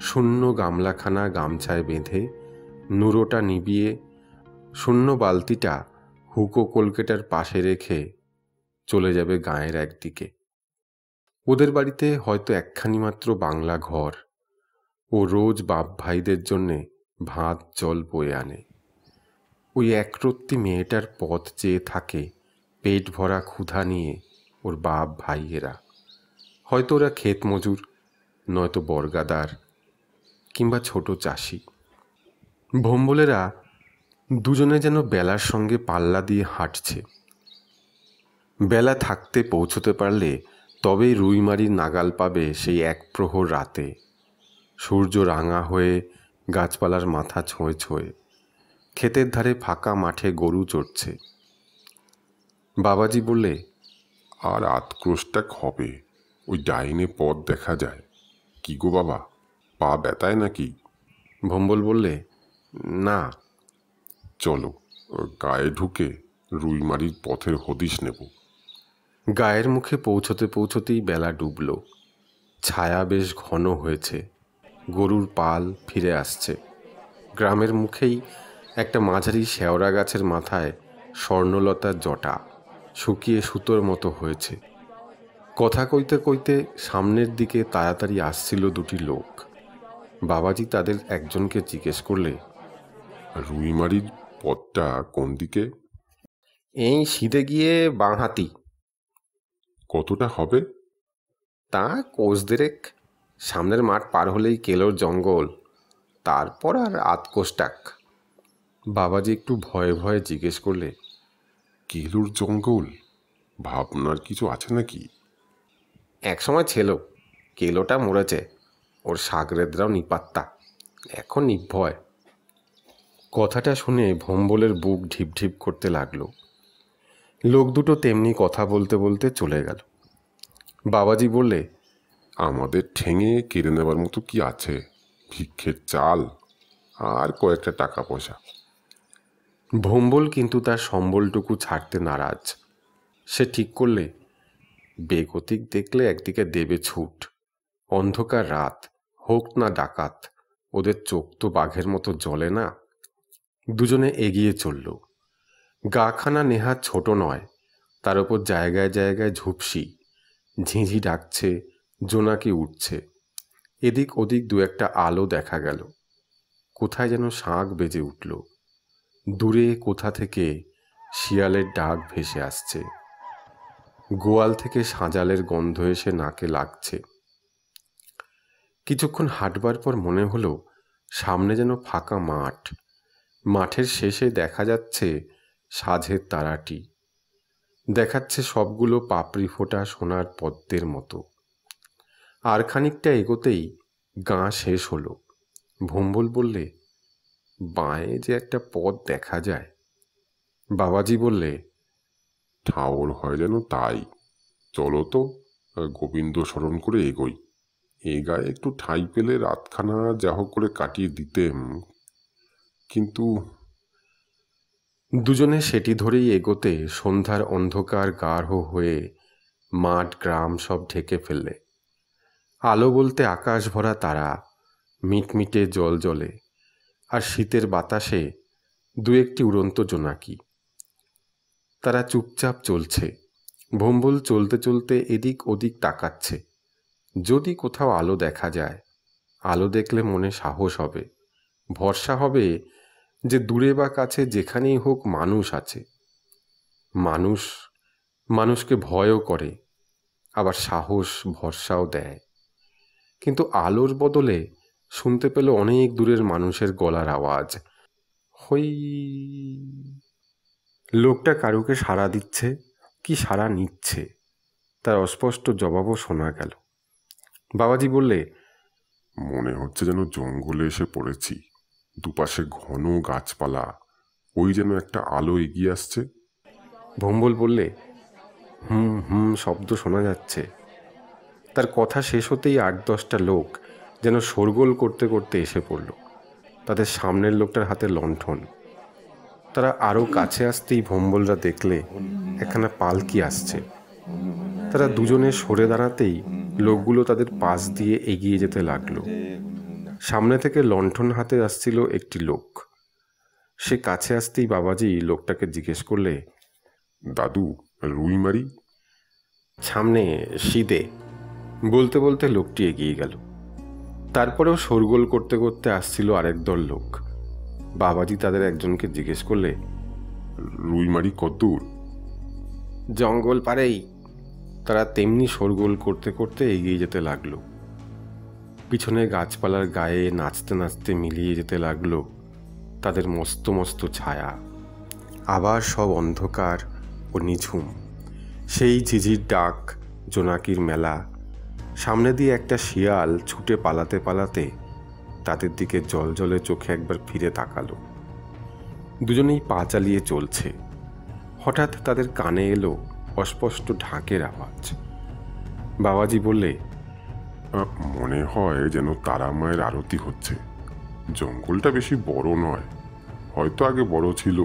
শূন্য গামলাখানা গামছায় বেঁধে নুড়োটা নিবিয়ে শূন্য বালতিটা হুকো কলকেটার পাশে রেখে চলে যাবে গাঁয়ের একদিকে। ওদের বাড়িতে হয়তো একখানি মাত্র বাংলা ঘর, ও রোজ বাপ ভাইদের জন্যে ভাত জল বয়ে আনে। ওই একরত্তি মেয়েটার পথ চেয়ে থাকে পেট ভরা ক্ষুধা নিয়ে ওর বাপ ভাইয়েরা। হয়তো ওরা ক্ষেত মজুর, নয়তো বর্গাদার, কিংবা ছোট চাষি। ভম্বলেরা দুজনে যেন বেলার সঙ্গে পাল্লা দিয়ে হাঁটছে। বেলা থাকতে পৌঁছতে পারলে তবেই রুইমারির নাগাল পাবে সেই 1 প্রহর রাতে। সূর্য রাঙা হয়ে গাছপালার মাথা ছোঁয়ে ছোঁয়ে ক্ষেতের ধারে ফাঁকা মাঠে গরু চড়ছে। বাবাজি বললে, আর 8 ক্রোশটাক হবে, ওই ডাইনে পথ দেখা যায়। কি গো বাবা, পা ব্যথায় নাকি? ভম্বল বললে, না। চলো গায়ে ঢুকে রুইমারির পথের হদিশ নেব। গায়ের মুখে পৌঁছতে পৌঁছতেই বেলা ডুবল। ছায়া বেশ ঘন হয়েছে। গরুর পাল ফিরে আসছে। গ্রামের মুখেই একটা মাঝারি শেওড়া গাছের মাথায় স্বর্ণলতার জটা শুকিয়ে সুতোর মতো হয়েছে। কথা কইতে কইতে সামনের দিকে তাড়াতাড়ি আসছিল 2টি লোক। বাবাজি তাদের একজনকে জিজ্ঞেস করলে, রুইমারির পথটা কোন দিকে? এই সিধে গিয়ে বাঁহাতি। কতটা হবে? তা কোষ দেরেক। সামনের মাঠ পার হলেই কেলোর জঙ্গল, তারপর আর আধ-কোষ-টাক। বাবাজি একটু ভয়ে ভয়ে জিজ্ঞেস করলে, কেলুর জঙ্গল? ভাবনার কিছু আছে নাকি? একসময় ছিল, কেলোটা মরেছে, ওর সাগরেদরাও নিপাত্তা, এখন নির্ভয়। কথাটা শুনে ভোম্বলের বুক ঢিপ ঢিপ করতে লাগলো। লোক দুটো তেমনি কথা বলতে বলতে চলে গেল। বাবাজি বললে, আমাদের ঠেঙে কেড়ে নেবার মতো কি আছে? ভিক্ষের চাল আর কয়েকটা টাকা পয়সা। ভোম্বল কিন্তু তার সম্বলটুকু ছাড়তে নারাজ। সে ঠিক করলে, বেগতিক দেখলে একদিকে দেবে ছুট। অন্ধকার রাত হোক না ডাকাত, ওদের চোখ তো বাঘের মতো জ্বলে না। দুজনে এগিয়ে চলল। গাখানা নেহাত ছোট নয়, তার ওপর জায়গায় জায়গায় ঝুপসি। ঝিঁঝি ডাকছে, জোনাকি উঠছে। এদিক ওদিক দু একটা আলো দেখা গেল। কোথায় যেন শাঁখ বেজে উঠল। দূরে কোথা থেকে শিয়ালের ডাক ভেসে আসছে। গোয়াল থেকে সাঁজালের গন্ধ এসে নাকে লাগছে। কিছুক্ষণ হাঁটবার পর মনে হলো সামনে যেন ফাঁকা মাঠ। মাঠের শেষে দেখা যাচ্ছে সাঝের তারাটি, দেখাচ্ছে সবগুলো পাপড়ি ফোটা সোনার পদ্মের মতো। আর খানিকটা এগোতেই গাঁ শেষ হলো। ভোম্বল বললে, বাঁয়ে যে একটা পথ দেখা যায়। বাবাজি বললে, ঠাওর হয় যেন তাই। চলো তো, গোবিন্দ স্মরণ করে এগোই। এ গায়ে একটু ঠাঁই পেলে রাতখানা যা হোক করে কাটিয়ে দিতেম, কিন্তু দুজনে সেটি ধরেই এগোতে সন্ধ্যার অন্ধকার গাঢ় হয়ে মাঠ গ্রাম সব ঢেকে ফেললে। আলো বলতে আকাশ ভরা তারা, মিটমিটে জল জ্বলে, আর শীতের বাতাসে দু একটি উড়ন্ত জোনাকি। তারা চুপচাপ চলছে। ভোম্বল চলতে চলতে এদিক ওদিক তাকাচ্ছে, যদি কোথাও আলো দেখা যায়। আলো দেখলে মনে সাহস হবে, ভরসা হবে যে দূরে বা কাছে যেখানেই হোক মানুষ আছে। মানুষ মানুষকে ভয়ও করে, আবার সাহস ভরসাও দেয়। কিন্তু আলোর বদলে শুনতে পেল অনেক দূরের মানুষের গলার আওয়াজ, হই। লোকটা কারুকে সাড়া দিচ্ছে কি সাড়া নিচ্ছে তার অস্পষ্ট জবাবও শোনা গেল। বাবাজি বললে, মনে হচ্ছে যেন জঙ্গলে এসে পড়েছি। দুপাশে ঘন গাছপালা, ওই যেন একটা আলো এগিয়ে আসছে। ভোম্বল বললে, হুম হুম শব্দ শোনা যাচ্ছে। তার কথা শেষ হতেই ৮-১০টা লোক যেন শোরগোল করতে করতে এসে পড়ল। তাদের সামনের লোকটার হাতে লণ্ঠন। তারা আরও কাছে আসতেই ভোম্বলরা দেখলে একখানা পালকি আসছে। তারা দুজনে সরে দাঁড়াতেই লোকগুলো তাদের পাশ দিয়ে এগিয়ে যেতে লাগলো। সামনে থেকে লণ্ঠন হাতে আসছিল একটি লোক। সে কাছে আসতেই বাবাজি লোকটাকে জিজ্ঞেস করলে, দাদু, রুই মারি? সামনে সিদে। বলতে বলতে লোকটি এগিয়ে গেল। তারপরেও শোরগোল করতে করতে আসছিল আরেক দল লোক। বাবাজি তাদের একজনকে জিজ্ঞেস করলে, রুই মারি কদ্দূর? জঙ্গল পারেই। তারা তেমনি শোরগোল করতে করতে এগিয়ে যেতে লাগলো। পিছনে গাছপালার গায়ে নাচতে নাচতে মিলিয়ে যেতে লাগলো তাদের মস্ত মস্ত ছায়া। আবার সব অন্ধকার ও নিঝুম। সেই ঝিঝির ডাক, জোনাকির মেলা। সামনে দিয়ে একটা শিয়াল ছুটে পালাতে পালাতে তাদের দিকে জলজলে চোখে একবার ফিরে তাকালো। দুজনেই পা চালিয়ে চলছে। হঠাৎ তাদের কানে এলো অস্পষ্ট ঢাকের আওয়াজ। বাবাজি বললে, মনে হয় যেন তারা মায়ের আরতি হচ্ছে। জঙ্গলটা বেশি বড় নয়, হয়তো আগে বড় ছিল,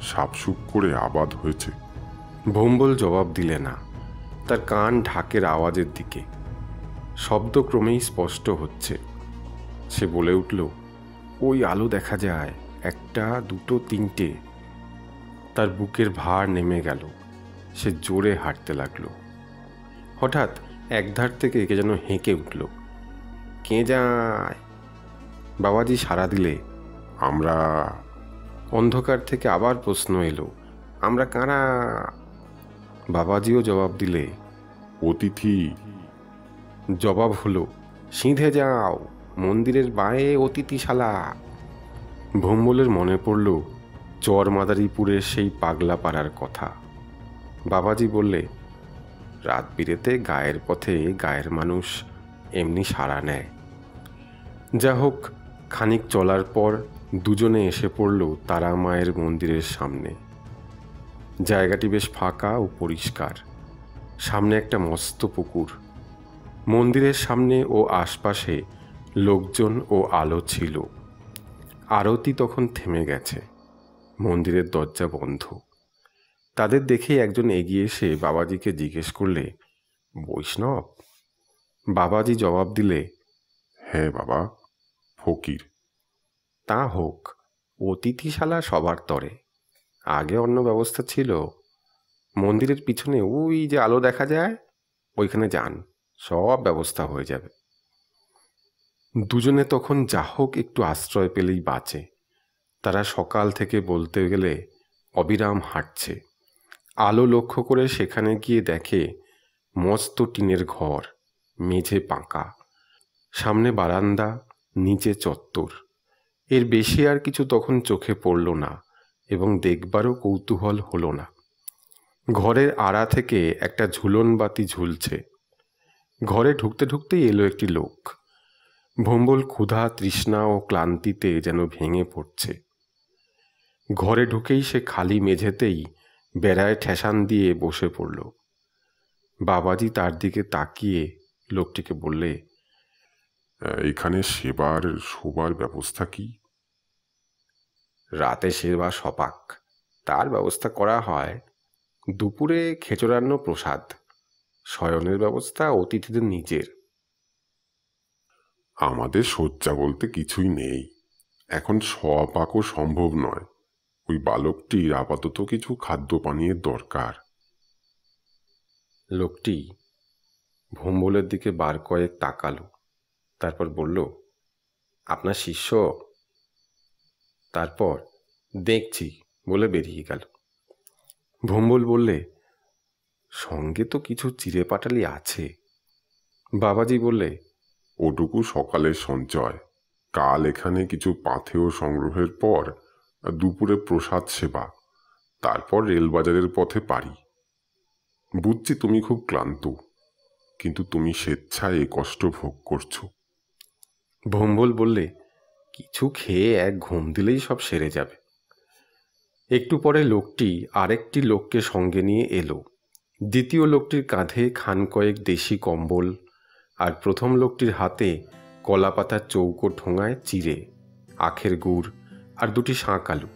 সাপসুপ করে আবাদ হয়েছে। ভোম্বল জবাব দিলে না। তার কান ঢাকের আওয়াজের দিকে। শব্দ ক্রমেই স্পষ্ট হচ্ছে। সে বলে উঠল, ওই আলো দেখা যায়, একটা, দুটো, তিনটে। তার বুকের ভার নেমে গেল। সে জোরে হাঁটতে লাগলো। হঠাৎ একধার থেকে কে যেন হেঁকে উঠল, কে যায়? বাবাজি সাড়া দিলে, আমরা। অন্ধকার থেকে আবার প্রশ্ন এলো, আমরা কারা? বাবাজিও জবাব দিলে, অতিথি। জবাব হলো, সিঁধে যাও, মন্দিরের বায়ে অতিথিশালা। ভোম্বলের মনে পড়ল চর মাদারীপুরের সেই পাগলা পাড়ার কথা। বাবাজি বললে, রাত বিরেতে গায়ের পথে গায়ের মানুষ এমনি সাড়া নেয়। যা হোক, খানিক চলার পর দুজনে এসে পড়ল তারা মায়ের মন্দিরের সামনে। জায়গাটি বেশ ফাঁকা ও পরিষ্কার। সামনে একটা মস্ত পুকুর। মন্দিরের সামনে ও আশপাশে লোকজন ও আলো ছিল। আরতি তখন থেমে গেছে। মন্দিরের দরজা বন্ধ। তাদের দেখে একজন এগিয়ে এসে বাবাজিকে জিজ্ঞেস করলে, বৈষ্ণব? বাবাজি জবাব দিলে, হ্যাঁ বাবা, ফকির। তা হোক, অতিথিশালা সবার তরে। আগে অন্য ব্যবস্থা ছিল। মন্দিরের পিছনে ওই যে আলো দেখা যায়, ওইখানে যান, সব ব্যবস্থা হয়ে যাবে। দুজনে তখন যা হোক একটু আশ্রয় পেলেই বাঁচে। তারা সকাল থেকে বলতে গেলে অবিরাম হাঁটছে। আলো লক্ষ্য করে সেখানে গিয়ে দেখে মস্ত টিনের ঘর, মেঝে পাঁকা, সামনে বারান্দা, নিচে চত্বর। এর বেশি আর কিছু তখন চোখে পড়ল না এবং দেখবারও কৌতূহল হলো না। ঘরের আড়া থেকে একটা ঝুলন বাতি ঝুলছে। ঘরে ঢুকতে ঢুকতেই এলো একটি লোক। ভোম্বল ক্ষুধা, তৃষ্ণা ও ক্লান্তিতে যেন ভেঙে পড়ছে। ঘরে ঢুকেই সে খালি মেঝেতেই বেড়ায় ঠেসান দিয়ে বসে পড়ল। বাবাজি তার দিকে তাকিয়ে লোকটিকে বললে, এখানে সেবার শোবার ব্যবস্থা কি? রাতে সেবা সপাক, তার ব্যবস্থা করা হয়। দুপুরে খেচড়ান্ন প্রসাদ, শয়নের ব্যবস্থা অতিথিদের নিজের। আমাদের শয্যা বলতে কিছুই নেই। এখন শোয়াপাকও সম্ভব নয়। ওই বালকটির আপাতত কিছু খাদ্য পানীয়ের দরকার। লোকটি ভোম্বলের দিকে বার কয়েক তাকালো, তারপর বলল, আপনার শিষ্য? তারপর দেখছি বলে বেরিয়ে গেল। ভোম্বল বললে, সঙ্গে তো কিছু চিড়ে পাটালি আছে। বাবাজি বললে, ওটুকু সকালের সঞ্চয়। কাল এখানে কিছু পাথেয় সংগ্রহের পর দুপুরে প্রসাদ সেবা, তারপর রেলবাজারের পথে পারি। বুঝছি তুমি খুব ক্লান্ত, কিন্তু তুমি স্বেচ্ছায় এ কষ্ট ভোগ করছো। ভোম্বল বললে, কিছু খেয়ে এক ঘুম দিলেই সব সেরে যাবে। একটু পরে লোকটি আরেকটি লোককে সঙ্গে নিয়ে এলো। দ্বিতীয় লোকটির কাঁধে খান কয়েক দেশি কম্বল, আর প্রথম লোকটির হাতে কলাপাতার চৌকো ঠোঙায় চিড়ে, আখের গুড় আর দুটি শাঁক আলু।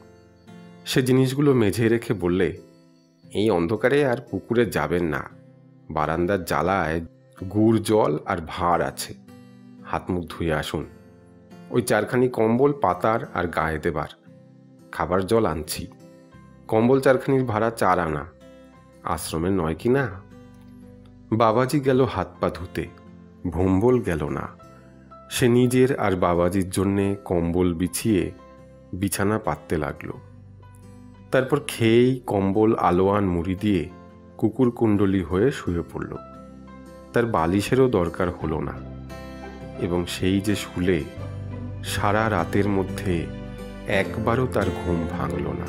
সে জিনিসগুলো মেঝে রেখে বললে, এই অন্ধকারে আর পুকুরে যাবেন না। বারান্দার জ্বালায় গুড় জল আর ভাঁড় আছে, হাত মুখ ধুয়ে আসুন। ওই চারখানি কম্বল পাতার আর গায়ে দেবার। খাবার জল আনছি। কম্বল চারখানির ভাড়া 4 আনা। আশ্রমের নয় কি না? বাবাজি গেল হাত পা ধুতে, ভোম্বল গেল না। সে নিজের আর বাবাজির জন্যে কম্বল বিছিয়ে বিছানা পাততে লাগলো। তারপর খেয়েই কম্বল আলোয়ান মুড়ি দিয়ে কুকুর কুণ্ডলি হয়ে শুয়ে পড়ল। তার বালিশেরও দরকার হলো না, এবং সেই যে শুলে সারা রাতের মধ্যে একবারও তার ঘুম ভাঙল না।